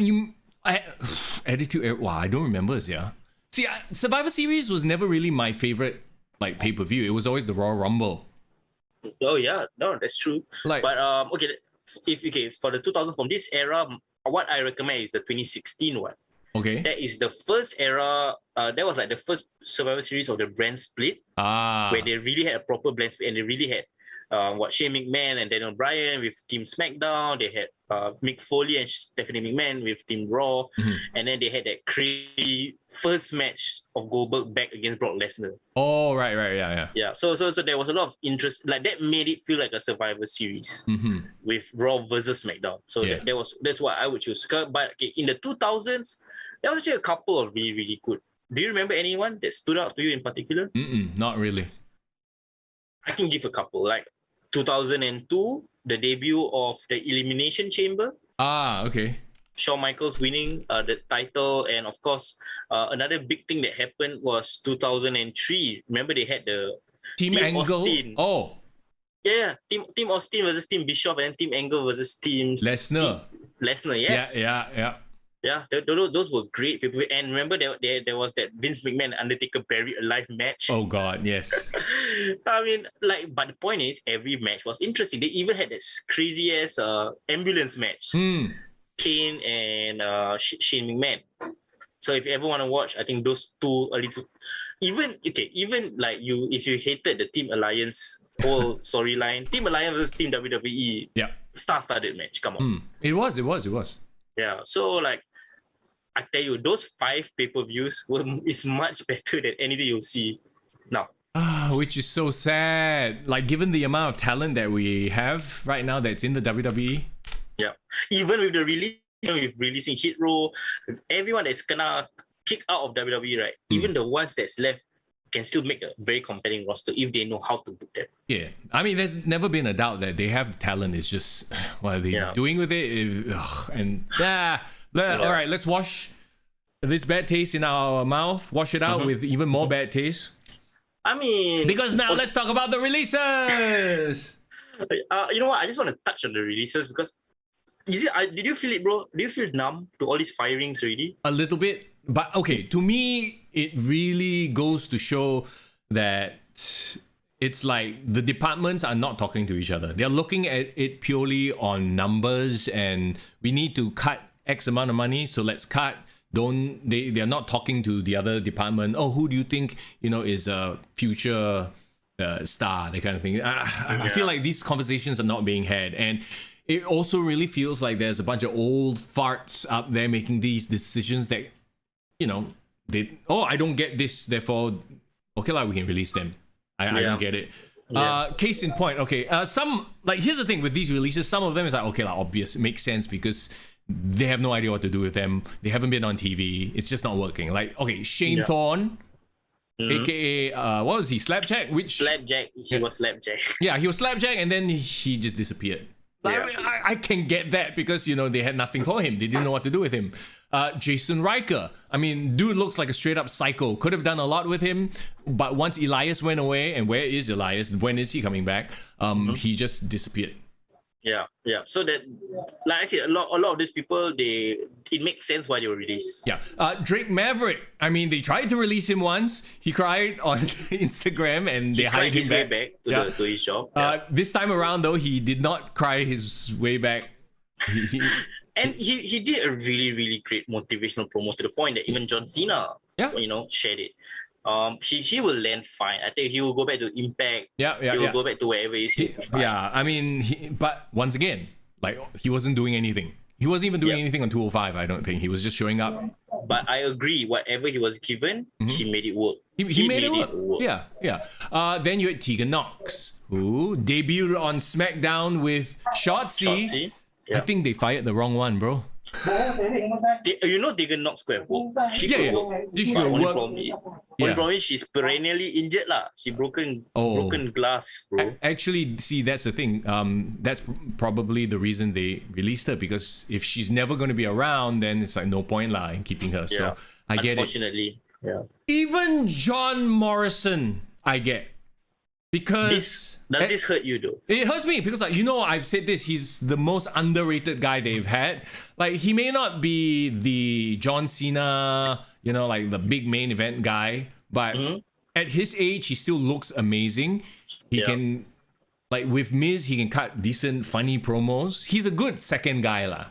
Attitude Era. Wow, I don't remember. Yeah. See, Survivor Series was never really my favorite like pay-per-view. It was always the Royal Rumble. Oh yeah, no, that's true. Like, But okay, for the 2000 from this era, what I recommend is the 2016 one. okay. That is the first era. That was like the first Survivor Series of the brand split, where they really had a proper blend split, and they really had Shane McMahon and Daniel Bryan with Team SmackDown. They had Mick Foley and Stephanie McMahon with Team Raw, and then they had that crazy first match of Goldberg back against Brock Lesnar. Oh, right, yeah. Yeah, so there was a lot of interest. Like that made it feel like a Survivor Series with Raw versus SmackDown. So Yeah. that's why I would choose. But okay, in the 2000s, there was actually a couple of really, really good. Do you remember anyone that stood out to you in particular? Not really. I can give a couple. Like 2002, the debut of the Elimination Chamber. Okay. Shawn Michaels winning the title, and of course, another big thing that happened was 2003. Remember they had the Team Angle. Austin. Oh, Yeah, Team Austin versus Team Bischoff, and then Team Angle versus Team Lesnar. Lesnar, yes. Yeah. Those were great people. And remember there was that Vince McMahon Undertaker buried alive match. Oh God, yes. I mean, but the point is, every match was interesting. They even had this crazy ass ambulance match. Kane and Shane McMahon. So if you ever want to watch, I think those two a little. Even like you, if you hated the Team Alliance whole storyline, Team Alliance versus Team WWE. Yeah. Star-studded match. Come on. It was. Yeah. So like, I tell you, those 5 pay-per-views is much better than anything you'll see now. Which is so sad. Like, given the amount of talent that we have right now that's in the WWE. Yeah. Even with the releasing Hit Row, with everyone that's gonna kick out of WWE, right? Even the ones that's left can still make a very compelling roster if they know how to book them. Yeah. I mean, there's never been a doubt that they have talent. It's just, what are they doing with it? All right, let's wash this bad taste in our mouth, wash it out with even more bad taste. I mean... Because now let's talk about the releases! You know what? I just want to touch on the releases because... did you feel it, bro? Do you feel numb to all these firings already? A little bit. But okay, to me, it really goes to show that it's like the departments are not talking to each other. They're looking at it purely on numbers and we need to cut X amount of money, so let's cut. They're not talking to the other department. Oh, who do you think is a future star? That kind of thing. I feel like these conversations are not being had, and it also really feels like there's a bunch of old farts up there making these decisions that I don't get this, therefore okay, we can release them. I don't get it. Case in point, okay, some, like, here's the thing with these releases, some of them is like, okay, obvious, it makes sense because they have no idea what to do with them. They haven't been on TV. It's just not working. Like, okay, Shane Thorne, aka what was he? Slapjack? Slapjack. He was Slapjack. Yeah, he was Slapjack, and then he just disappeared. I mean, I can get that because, you know, they had nothing for him. They didn't know what to do with him. Jason Riker. I mean, dude looks like a straight up psycho. Could have done a lot with him, but once Elias went away, and where is Elias? When is he coming back? He just disappeared. Yeah. So that, like I said, a lot of these people, it makes sense why they were released. Yeah. Drake Maverick. I mean, they tried to release him once. He cried on Instagram, and they hired him way back to his job. Yeah. This time around, though, he did not cry his way back. And he did a really, really great motivational promo to the point that even John Cena, shared it. He will land fine. I think he will go back to Impact. He will go back to wherever he's. Yeah, I mean, but once again, like, he wasn't doing anything. He wasn't even doing anything on 205. I don't think he was just showing up. But I agree. Whatever he was given, he made it work. He made it work. Yeah. Then you had Tegan Knox, who debuted on Smackdown with Shotzi. I think they fired the wrong one, bro. Tegan Knox could have worked. She could work. She could work. Only problem is she's perennially injured lah. She broken glass, bro. Actually, see, that's the thing. That's probably the reason they released her, because if she's never going to be around, then it's like no point lah in keeping her. So I get it. Unfortunately, yeah. Even John Morrison, I get. Because does this hurt you though? It hurts me because, like, you know, I've said this, he's the most underrated guy they've had. Like, he may not be the John Cena, you know, like the big main event guy, but at his age, he still looks amazing. He can, like, with Miz, he can cut decent, funny promos. He's a good second guy lah.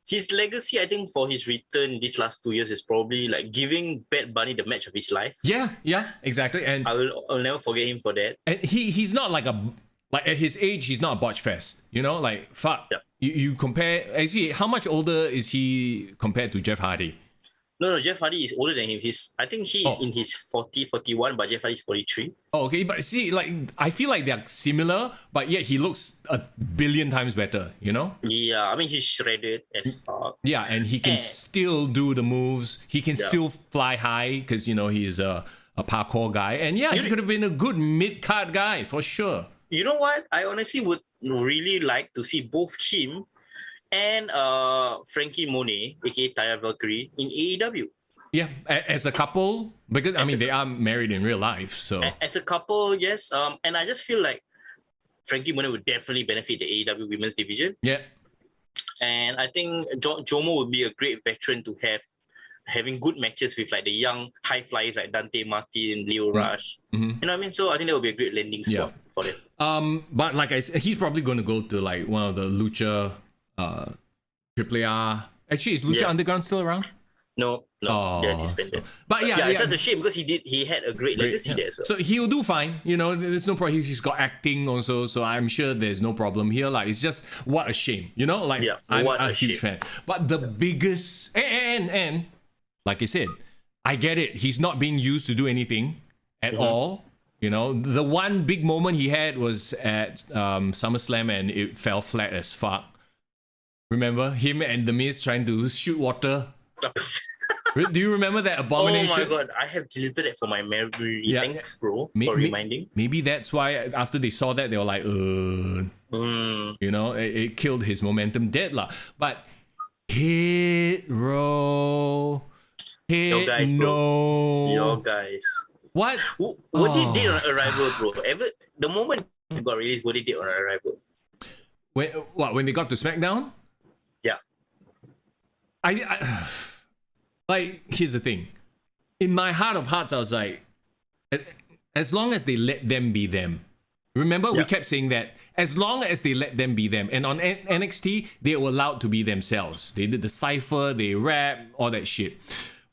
His legacy, I think, for his return these last 2 years is probably like giving Bad Bunny the match of his life. Yeah, exactly. And I'll never forget him for that. And he's not like at his age, he's not a botch fest. You know, like, fuck. Yeah. You compare, actually, how much older is he compared to Jeff Hardy? No, Jeff Hardy is older than him. I think he's in his 41, but Jeff Hardy is 43. Oh, okay. But see, like, I feel like they're similar, but yet he looks a billion times better, you know? Yeah, I mean, he's shredded as fuck. Yeah, and he can still do the moves. He can still fly high because, you know, he's a parkour guy. And yeah, he could have been a good mid-card guy for sure. You know what? I honestly would really like to see both him and Frankie Monet, aka Taya Valkyrie, in AEW. Yeah, as a couple, because I mean they are married in real life, so as a couple, yes. And I just feel like Frankie Monet would definitely benefit the AEW women's division. Yeah, and I think Jomo would be a great veteran to having good matches with like the young high flyers like Dante Martin, Leo Rush. You know what I mean? So I think that would be a great landing spot for them. But like I said, he's probably going to go to like one of the Lucha. Triple R. Actually, is Lucha Underground still around? No. Yeah, disbanded. But it's such a shame because he had a great legacy there. So he'll do fine. You know, there's no problem. He's got acting also, so I'm sure there's no problem here. Like, it's just what a shame. You know, like I'm a huge fan. But the biggest and like I said, I get it. He's not being used to do anything at all. You know, the one big moment he had was at SummerSlam, and it fell flat as fuck. Remember him and The Miz trying to shoot water? Do you remember that abomination? Oh my god, I have deleted it from my memory. Thanks, bro, for reminding. Maybe that's why after they saw that, they were like, you know, it killed his momentum dead lah. But hit row, hit Your guys. What they did on Arrival, bro? The moment it got released, what they did on Arrival? When they got to Smackdown? Yeah. I like, here's the thing. In my heart of hearts, I was like, as long as they let them be them. Remember, we kept saying that. As long as they let them be them. And on NXT, they were allowed to be themselves. They did the cypher, they rap, all that shit.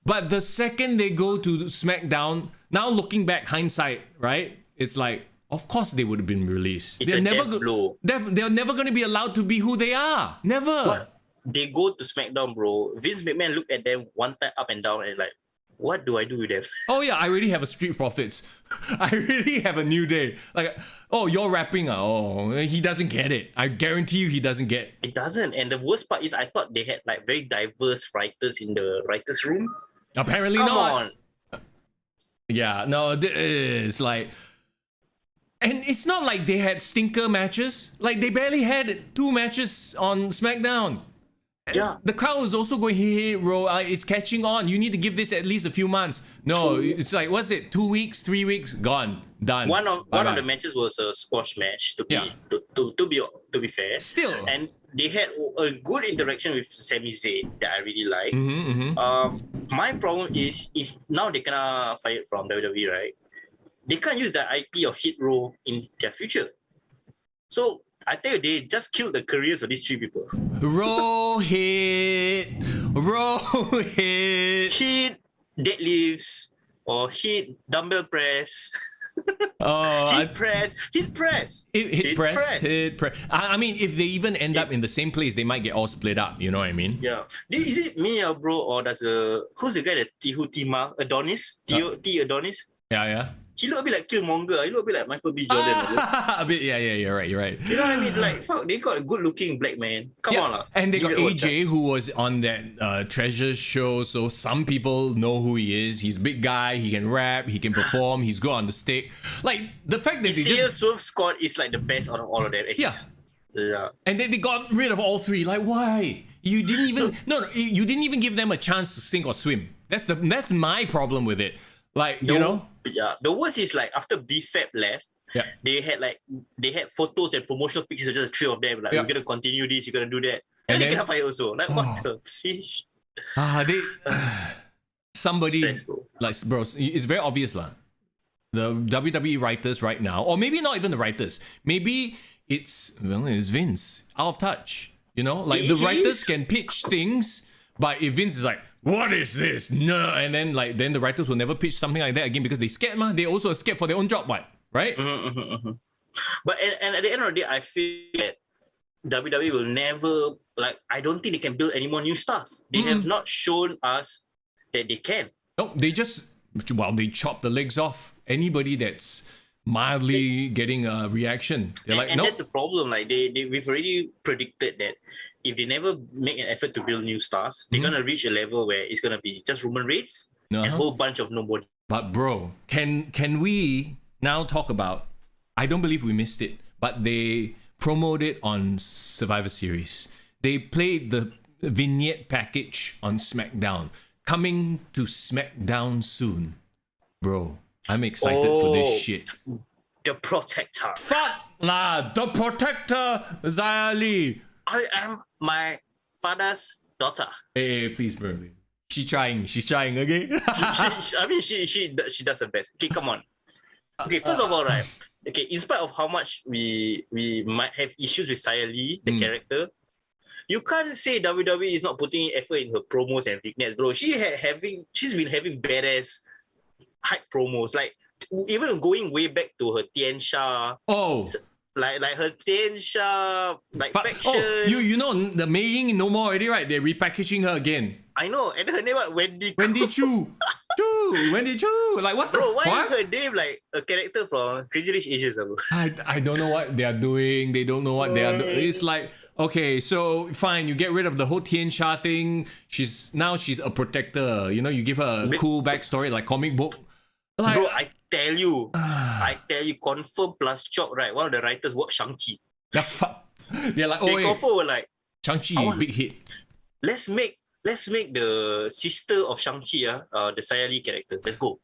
But the second they go to SmackDown, now looking back, hindsight, right? It's like, of course they would have been released. They're never going to be allowed to be who they are. Never. What? They go to SmackDown, bro. Vince McMahon looked at them one time up and down and like, what do I do with them? Oh yeah, I already have a Street Profits. I really have a New Day. Like, oh, you're rapping. Oh, he doesn't get it. I guarantee you he doesn't get it. It doesn't. And the worst part is I thought they had like very diverse writers in the writers' room. Apparently Come not. on. Yeah, no, it's like, And it's not like they had stinker matches. Like, they barely had 2 matches on SmackDown. Yeah. The crowd was also going, hey, bro, it's catching on. You need to give this at least a few months. No, it's like, what's it? 2 weeks, 3 weeks, gone, done. One of the matches was a squash match. To be fair, Still, and they had a good interaction with Sami Zayn that I really like. My problem is if now they gonna fire from WWE, right? They can't use the IP of Hit Row in their future. So I tell you, they just killed the careers of these 3 people. Hit, deadlifts, or hit dumbbell press. Hit press. Hit press. I mean, if they even end up in the same place, they might get all split up. You know what I mean? Yeah. Is it me, bro, or who's the guy that Tima Adonis? T Adonis? Yeah. He look a bit like Killmonger. He look a bit like Michael B. Jordan. A bit, yeah, you're right. You know what I mean? Like, fuck, they got a good-looking black man. Come on, lah. And they got AJ, who was on that Treasure show, so some people know who he is. He's a big guy. He can rap. He can perform. He's good on the stick. Like, the fact that Swerve Scott is like the best out of all of them. Yeah. And then they got rid of all 3. Like, why? You didn't even you didn't even give them a chance to sink or swim. That's my problem with it. Like, you know. Yeah, the worst is like after BFAB left, they had photos and promotional pictures of just the 3 of them. Like, we're gonna continue this, you're gonna do that, and they get fired also. Like, what the fish? Somebody like, bro, it's very obvious lah. The WWE writers right now, or maybe not even the writers. Maybe it's Vince out of touch. You know, like the writers can pitch things, but if Vince is like, what is this? No, and then the writers will never pitch something like that again because they scared, man. They also are scared for their own job, right? But and at the end of the day, I feel that WWE will never, like, I don't think they can build any more new stars. They have not shown us that they can. No, they chop the legs off anybody that's mildly getting a reaction. They're like, no. That's the problem. Like, we've already predicted that if they never make an effort to build new stars, they're gonna reach a level where it's gonna be just Roman Reigns and a whole bunch of nobody. But bro, can we now talk about? I don't believe we missed it, but they promoted on Survivor Series. They played the vignette package on SmackDown, coming to SmackDown soon, bro. I'm excited for this shit. The Protector. Fuck lah, the Protector, Xia Li. I am my father's daughter. Hey, please, bro. She's trying, okay? she does her best. Okay, come on. Okay, first of all, right. Okay, in spite of how much we might have issues with Xia Li, the character, you can't say WWE is not putting effort in her promos and vignettes, bro. She's been having badass hype promos, like even going way back to her Tian Sha. Like her Tian Sha faction. You know the Mei Ying no more already, right? They're repackaging her again. I know, and her name was Wendy Chu. Wendy Chu. Like, what the fuck? Why is her name like a character from Crazy Rich Asians? I don't know what they are doing. They don't know what they are doing. It's like, okay, so fine, you get rid of the whole Tian Sha thing. She's a protector. You know, you give her a cool backstory like comic book. Like, bro, I tell you, confirm plus chop, right? One of the writers worked Shang-Chi. They're like, they confirm were like, Shang-Chi, big hit. Let's make the sister of Shang-Chi, the Xia Li character. Let's go.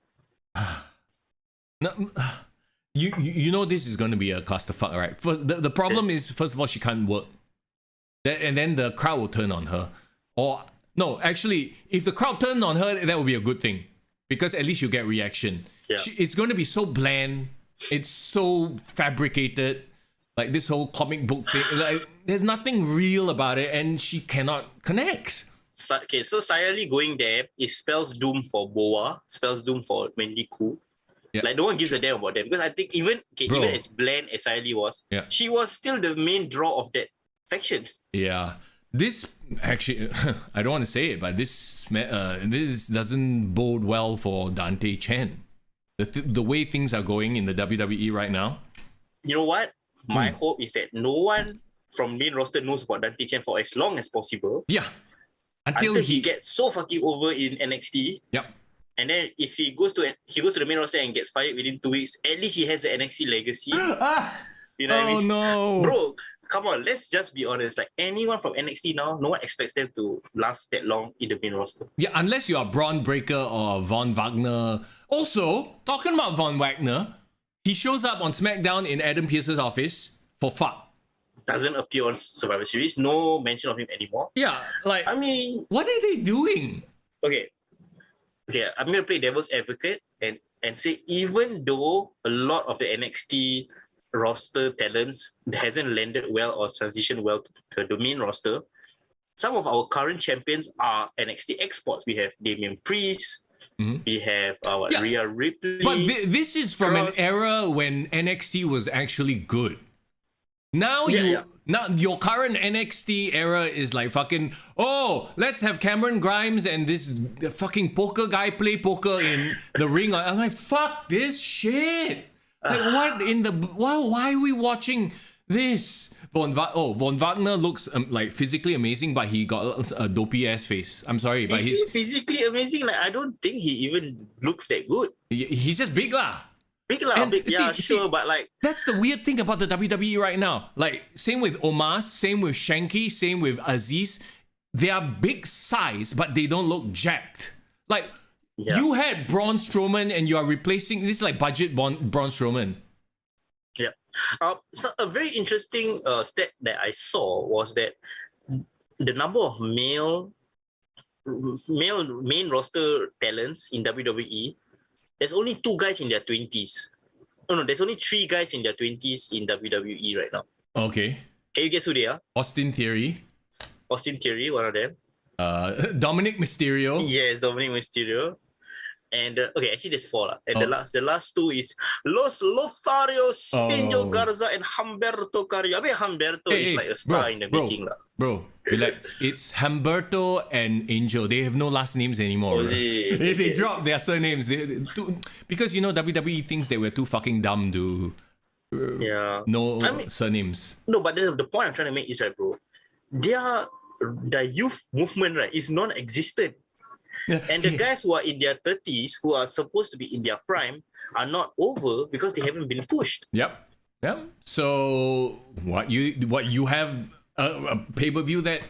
You know this is gonna be a clusterfuck, right? First, the problem is, first of all, she can't work. And then the crowd will turn on her. Or no, actually, if the crowd turn on her, that would be a good thing. Because at least you get reaction. Yeah. It's going to be so bland. It's so fabricated. Like this whole comic book thing. Like, there's nothing real about it, and she cannot connect. Okay, so Xia Li going there, it spells doom for Boa, spells doom for Mandy Ku. Yeah. Like, no one gives a damn about them. Because I think even as bland as Xia Li was, she was still the main draw of that faction. Yeah. This actually, I don't want to say it, but this doesn't bode well for Dante Chen. The way things are going in the WWE right now. You know what? My hope is that no one from main roster knows about Dante Chen for as long as possible. Yeah. Until he gets so fucking over in NXT. Yep. And then if he goes to the main roster and gets fired within 2 weeks, at least he has the NXT legacy. You know what I mean? No. Bro, come on, let's just be honest. Like anyone from NXT now, no one expects them to last that long in the main roster. Yeah, unless you are Braun Breaker or Von Wagner. Also, talking about Von Wagner, he shows up on Smackdown in Adam Pearce's office for fuck. Doesn't appear on Survivor Series. No mention of him anymore. Yeah, like, I mean, what are they doing? Okay, I'm gonna play devil's advocate and say even though a lot of the NXT roster talents hasn't landed well or transitioned well to the main roster, some of our current champions are NXT exports. We have Damian Priest, we have Rio Ripley. But this is from an era when NXT was actually good. Now now your current NXT era is like fucking, oh, let's have Cameron Grimes and this fucking poker guy play poker in the ring. I'm like, fuck this shit. Like, what in the why are we watching this? Von Wagner looks like physically amazing, but he got a dopey ass face. I'm sorry, but he's physically amazing. Like I don't think he even looks that good. He's just big lah. Sure, but like that's the weird thing about the WWE right now. Like same with Omos, same with Shanky, same with Aziz. They are big size, but they don't look jacked. Like you had Braun Strowman, and you are replacing this is like budget Braun Strowman. Yeah. So a very interesting stat that I saw was that the number of male main roster talents in WWE. There's only 2 guys in their 20s. No, there's only 3 guys in their 20s in WWE right now. Okay. Can you guess who they are? Austin Theory, one of them. Dominic Mysterio. Yes, Dominic Mysterio. And actually there's 4 lah. And the last 2 is Los Lotharios, Angel Garza, and Humberto Carrillo. I mean Humberto is like a star in the making lah. Bro, relax. It's Humberto and Angel. They have no last names anymore. They dropped their surnames. Because WWE thinks they were too fucking dumb to surnames. No, but the point I'm trying to make is right, bro. The youth movement, right, is non-existent. And the guys who are in their 30s, who are supposed to be in their prime, are not over because they haven't been pushed. Yep. So what you have a pay-per-view that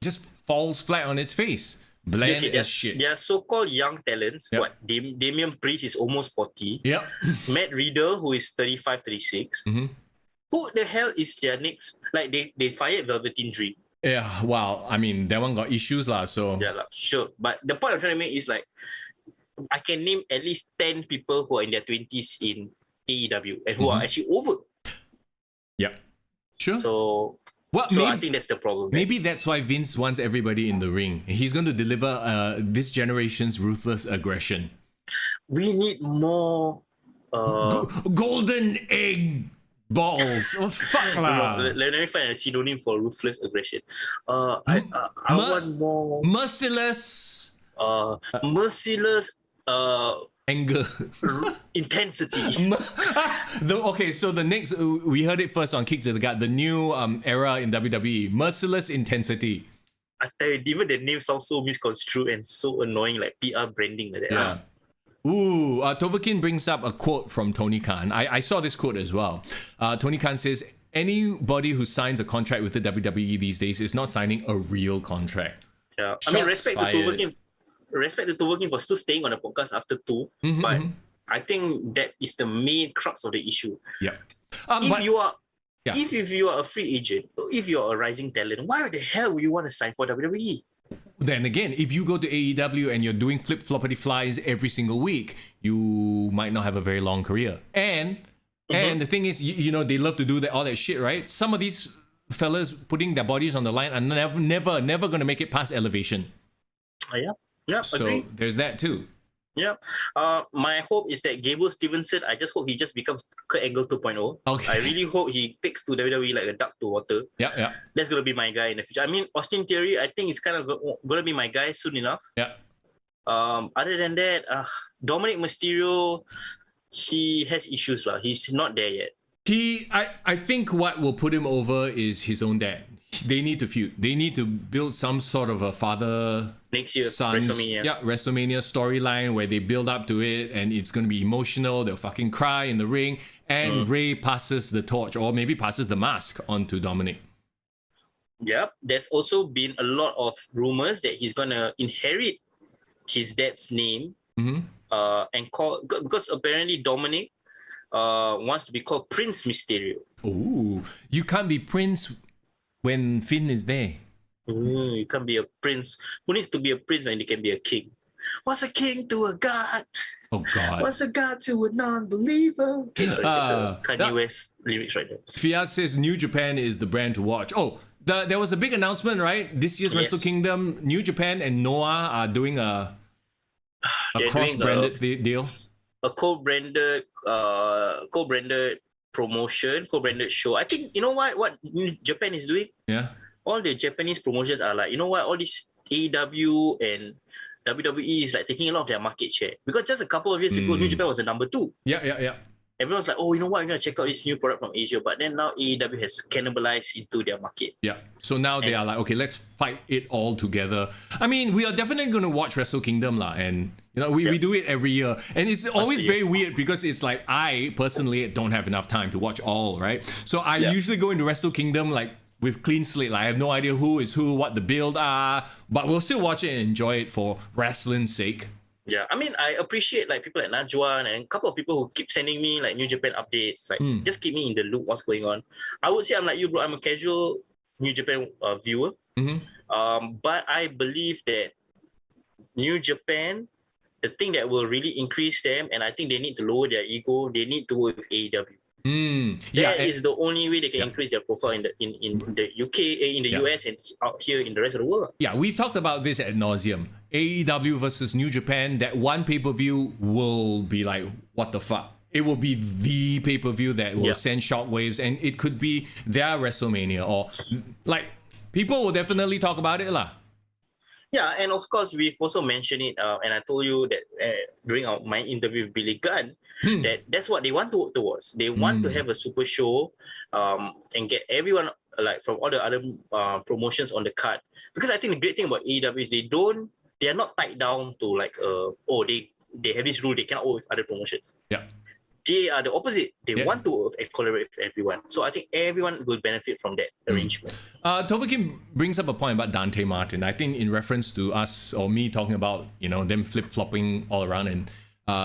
just falls flat on its face. Bland as shit. They are so-called young talents. Yep. Damian Priest is almost 40. Yep. Matt Riddle, who is 35, 36. Who the hell is their next? Like they fired Velveteen Dream. Yeah, well, I mean, that one got issues lah, so... Yeah, sure. But the point I'm trying to make is like, I can name at least 10 people who are in their 20s in AEW and who are actually over. Yeah, sure. So I think that's the problem. Maybe that's why Vince wants everybody in the ring. He's going to deliver this generation's ruthless aggression. We need more... golden egg balls. Oh, fuck lah. Let me find a synonym for ruthless aggression. I want more... Merciless... merciless... anger. Intensity. So the next... we heard it first on Kick to the Gut. The new era in WWE. Merciless intensity. I tell you, even the name sounds so misconstrued and so annoying, like PR branding like that. Yeah. Ooh, Tovakin brings up a quote from Tony Khan. I saw this quote as well. Tony Khan says, anybody who signs a contract with the WWE these days is not signing a real contract. Yeah. I mean, respect to Tovakin for still staying on the podcast after 2. But I think that is the main crux of the issue. Yeah. If you are a free agent, if you're a rising talent, why the hell would you want to sign for WWE? Then again, if you go to AEW and you're doing flip-floppity flies every single week, you might not have a very long career. And the thing is, they love to do all that shit, right? Some of these fellas putting their bodies on the line are never going to make it past Elevation. Yeah, so agree. There's that too. Yeah. My hope is that Gable Stevenson, I just hope he just becomes Kurt Angle 2.0. Okay. I really hope he takes to WWE like a duck to water. Yeah. That's going to be my guy in the future. I mean, Austin Theory, I think is kind of going to be my guy soon enough. Yeah. Other than that, Dominic Mysterio, he has issues lah. He's not there yet. I think what will put him over is his own dad. They need to feud. They need to build some sort of a father Next year, sons, WrestleMania. yeah, WrestleMania storyline where they build up to it and it's going to be emotional. They'll fucking cry in the ring, and Ray passes the torch, or maybe passes the mask on to Dominic. Yep. There's also been a lot of rumors that he's gonna inherit his dad's name, and call, because apparently Dominic wants to be called Prince Mysterio. Ooh, you can't be Prince when Finn is there. You can't be a prince. Who needs to be a prince when they can be a king? What's a king to a god? Oh God. What's a god to a non-believer? Okay, sorry, that's a Kanye West lyrics right there. Fiat says New Japan is the brand to watch. Oh, there was a big announcement, right? This year's Wrestle Kingdom, New Japan and Noah are doing a cross-branded deal. A co-branded promotion, co-branded show. I think, you know what New Japan is doing? Yeah. All the Japanese promotions are like, you know what, all this AEW and WWE is like taking a lot of their market share. Because just a couple of years ago, New Japan was the number 2. Yeah. Everyone's like, oh, you know what, I'm going to check out this new product from Asia. But then now AEW has cannibalized into their market. Yeah. So now they are like, okay, let's fight it all together. I mean, we are definitely going to watch Wrestle Kingdom lah, and you know, we do it every year. And it's always very weird because it's like, I personally don't have enough time to watch all, right? So I usually go into Wrestle Kingdom like with clean slate. Like, I have no idea who is who, what the build are, but we'll still watch it and enjoy it for wrestling's sake. Yeah, I mean, I appreciate like people like Najwan and a couple of people who keep sending me like New Japan updates, like just keep me in the loop what's going on. I would say I'm like you, bro. I'm a casual New Japan viewer, but I believe that New Japan, the thing that will really increase them, and I think they need to lower their ego, they need to work with AEW. That is the only way they can increase their profile in the UK, in the US, and out here in the rest of the world. Yeah, we've talked about this ad nauseum. AEW versus New Japan, that one pay-per-view will be like, what the fuck? It will be the pay-per-view that will send shockwaves, and it could be their WrestleMania, or like, people will definitely talk about it lah. Yeah, and of course, we've also mentioned it, and I told you that during my interview with Billy Gunn, that's what they want to work towards. They want to have a super show and get everyone, like from all the other promotions on the card. Because I think the great thing about AEW is they are not tied down to like, they have this rule, they cannot work with other promotions. Yeah. They are the opposite. They want to collaborate with everyone. So I think everyone will benefit from that arrangement. Tova Kim brings up a point about Dante Martin. I think in reference to us or me talking about, you know, them flip-flopping all around and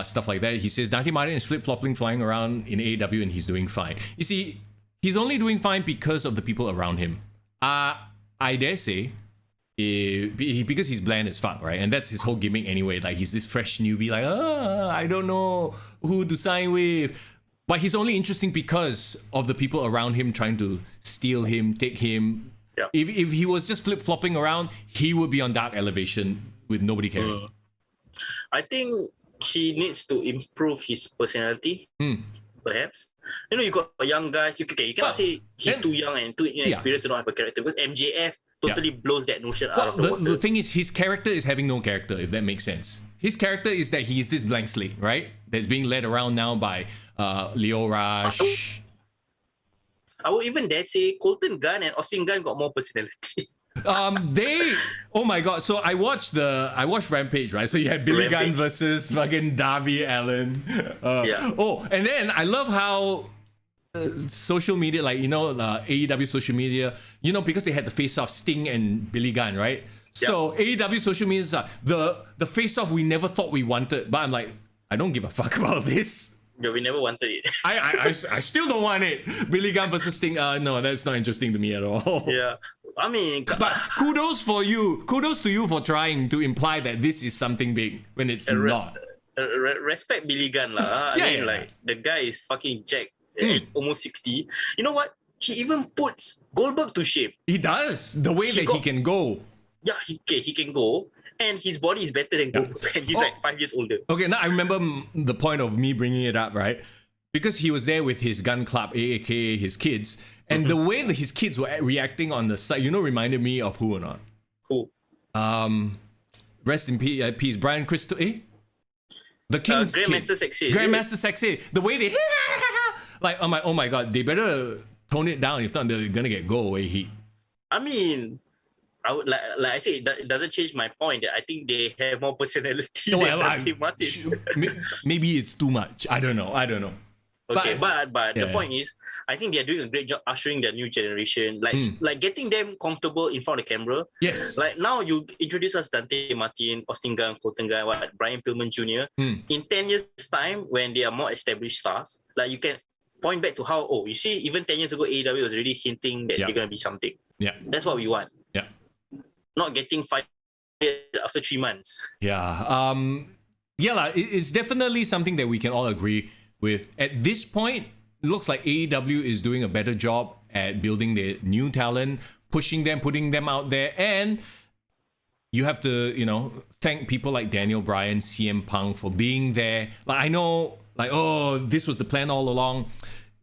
stuff like that. He says Dante Martin is flip-flopping, flying around in AEW, and he's doing fine. You see, he's only doing fine because of the people around him. I dare say, because he's bland as fuck, right? And that's his whole gimmick anyway. Like, he's this fresh newbie, like, I don't know who to sign with. But he's only interesting because of the people around him trying to steal him, take him. Yeah. If he was just flip-flopping around, he would be on Dark Elevation with nobody caring. I think he needs to improve his personality, perhaps. You know, you got young guys, you cannot say he's too young and too inexperienced to not have a character, because MJF totally blows that notion out of the water. The thing is, his character is having no character, if that makes sense. His character is that he is this blank slate, right? That's being led around now by Leo Rush. I would even dare say Colton Gunn and Austin Gunn got more personality. Oh my god, so I watched Rampage, right? So you had Billy Gunn versus fucking Darby Allin. Oh, and then I love how social media, like, you know, AEW social media, you know, because they had the face-off Sting and Billy Gunn, right? So AEW social media is the face-off we never thought we wanted, but I'm like, I don't give a fuck about this. Yeah, we never wanted it. I still don't want it. Billy Gunn versus Sting. No, that's not interesting to me at all. Yeah. I mean, but kudos for you. Kudos to you for trying to imply that this is something big when it's not. Respect Billy Gunn lah. I mean, like, the guy is fucking jacked at almost 60. You know what? He even puts Goldberg to shame. He does. The way he can go. Yeah, he can go. And his body is better than Goldberg. And he's like 5 years older. Okay, now I remember the point of me bringing it up, right? Because he was there with his gun club, aka his kids. And the way that his kids were reacting on the side, you know, reminded me of who or not? Who? Rest in peace, Brian Crystal, The King's Grandmaster Sexay. Grandmaster Sexay. The way they Like, I'm like, oh my god, they better tone it down. If not, they're gonna get go away heat. I mean, I would like I say, it doesn't change my point that I think they have more personality than Dante Martin. Maybe it's too much. I don't know. Okay, but the point is, I think they're doing a great job ushering the new generation, like getting them comfortable in front of the camera. Yes. Like now you introduce us Dante Martin, Austin Gunn, Colton Gunn, Brian Pillman Jr. In 10 years' time, when they are more established stars, like you can point back to how, you see, even 10 years ago, AEW was already hinting that they're going to be something. Yeah. That's what we want. Yeah. Not getting fired after 3 months. Yeah. It's definitely something that we can all agree with. At this point, it looks like AEW is doing a better job at building their new talent, pushing them, putting them out there, and you have to, thank people like Daniel Bryan, CM Punk for being there. Like, I know, this was the plan all along.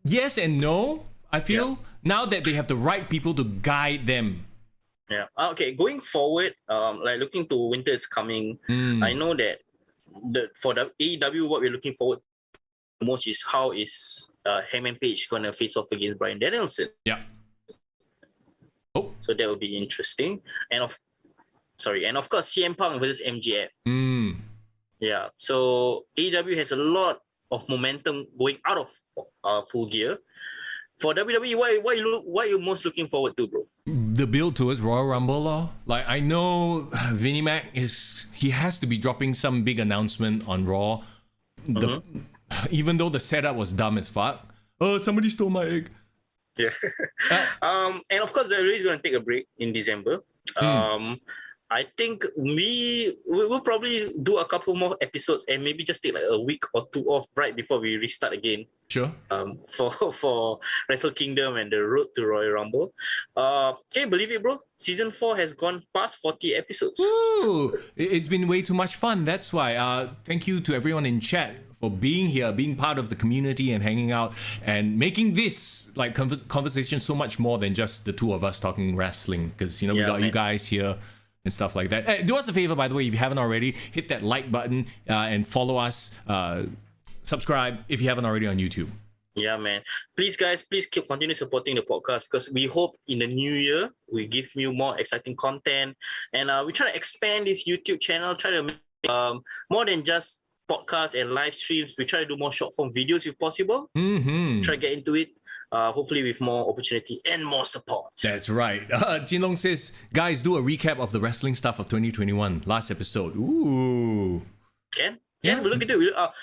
Yes and no, I feel, now that they have the right people to guide them. Yeah. Okay, going forward, looking to winter is coming, I know that for the AEW, what we're looking forward most is how is Hangman Page gonna face off against Bryan Danielson. Yeah. Oh. So that would be interesting. And of course CM Punk versus MJF. Yeah. So AEW has a lot of momentum going out of Full Gear. For WWE, what are you most looking forward to, bro? The build towards Royal Rumble, Like, I know Vinnie Mac he has to be dropping some big announcement on Raw. Even though the setup was dumb as fuck. Oh, somebody stole my egg. Yeah. And of course, the WWE is going to take a break in December. I think we will probably do a couple more episodes and maybe just take like a week or 2 off right before we restart again. Sure. For Wrestle Kingdom and the road to Royal Rumble. Can you believe it, bro? Season 4 has gone past 40 episodes. Woo! It's been way too much fun. That's why. Thank you to everyone in chat for being here, being part of the community and hanging out and making this like conversation so much more than just the two of us talking wrestling. Because, we got you guys here and stuff like that. Hey, do us a favor, by the way, if you haven't already, hit that like button and follow us. Subscribe if you haven't already on YouTube. Yeah, man. Please, guys, continue supporting the podcast because we hope in the new year we give you more exciting content. And we try to expand this YouTube channel, try to make more than just podcasts and live streams. We try to do more short form videos if possible. Try to get into it. Hopefully with more opportunity and more support. That's right. Jin Long says, guys, do a recap of the wrestling stuff of 2021. Last episode. Ooh. We'll look at it.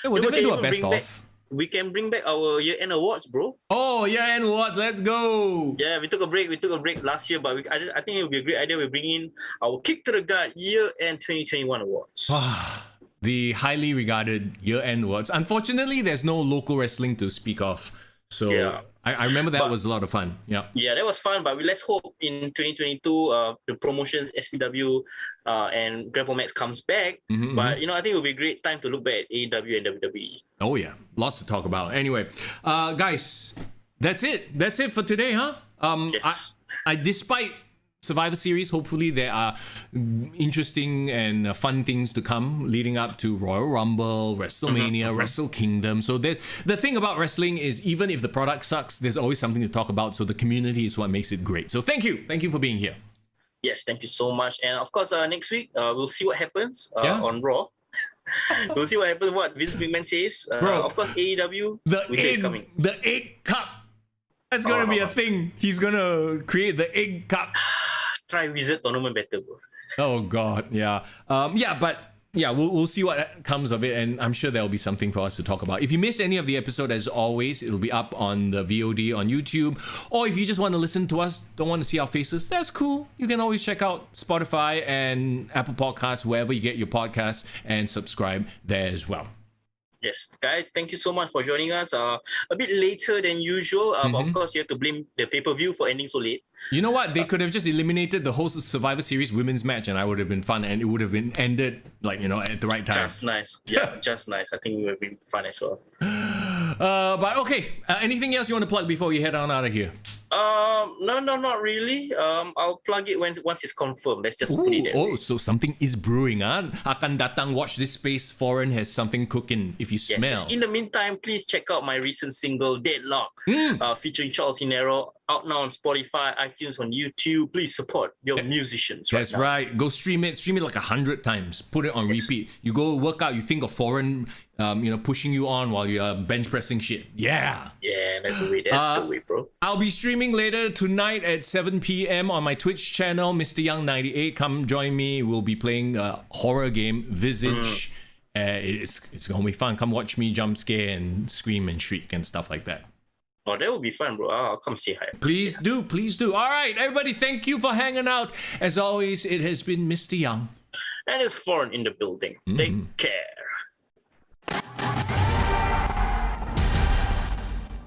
We'll definitely do a best of. We can bring back our year-end awards, bro. Oh, year-end awards. Let's go. Yeah, we took a break last year, but I think it would be a great idea. We bring in our Kick to the Gut year-end 2021 awards. The highly regarded year-end awards. Unfortunately, there's no local wrestling to speak of. So I remember that was a lot of fun. Yeah, that was fun. But let's hope in 2022 the promotions SPW and Grapple Max comes back. But I think it will be a great time to look back at AEW and WWE. Oh yeah, lots to talk about. Anyway, guys, that's it. That's it for today, huh? Yes. I despite Survivor Series, hopefully there are interesting and fun things to come leading up to Royal Rumble, WrestleMania, Wrestle Kingdom. So the thing about wrestling is even if the product sucks, there's always something to talk about. So the community is what makes it great. So thank you for being here. Yes, thank you so much. And of course, next week we'll see what happens on Raw. We'll see what happens. What Vince McMahon says. Of course, AEW. Is coming. The Egg Cup. That's gonna be a thing. He's gonna create the Egg Cup. Try Wizard Tournament better, bro. Oh God, yeah. We'll see what comes of it, and I'm sure there'll be something for us to talk about. If you missed any of the episode, as always, it'll be up on the VOD on YouTube. Or if you just want to listen to us, don't want to see our faces, that's cool. You can always check out Spotify and Apple Podcasts, wherever you get your podcasts, and subscribe there as well. Yes, guys, thank you so much for joining us. A bit later than usual. Of course, you have to blame the pay-per-view for ending so late. You know what? They could have just eliminated the whole Survivor Series women's match, and I would have been fun, and it would have been ended at the right time. Just nice. Yeah, just nice. I think it would have been fun as well. But okay, anything else you want to plug before we head on out of here? No, not really. I'll plug it once it's confirmed. Let's just put it that way. So something is brewing, huh? Akan datang, watch this space. Foreign has something cooking. If you smell. Yes. In the meantime, please check out my recent single Deadlock, featuring Charles Hinero, out now on Spotify, iTunes, on YouTube. Please support your musicians. That's right. Go stream it like 100 times. Put it on repeat. You go work out. You think of Foreign, pushing you on while you're bench pressing shit. Yeah. Yeah, that's the way. That's the way, bro. I'll be streaming later tonight at 7 p.m. on my Twitch channel, Mr. Young 98. Come join me. We'll be playing a horror game, Visage. It's gonna be fun. Come watch me jump scare and scream and shriek and stuff like that. Oh, that would be fun, bro. I'll come say hi. Please do. All right, everybody, thank you for hanging out. As always, it has been Mr. Young. And it's Foreign in the building. Take care.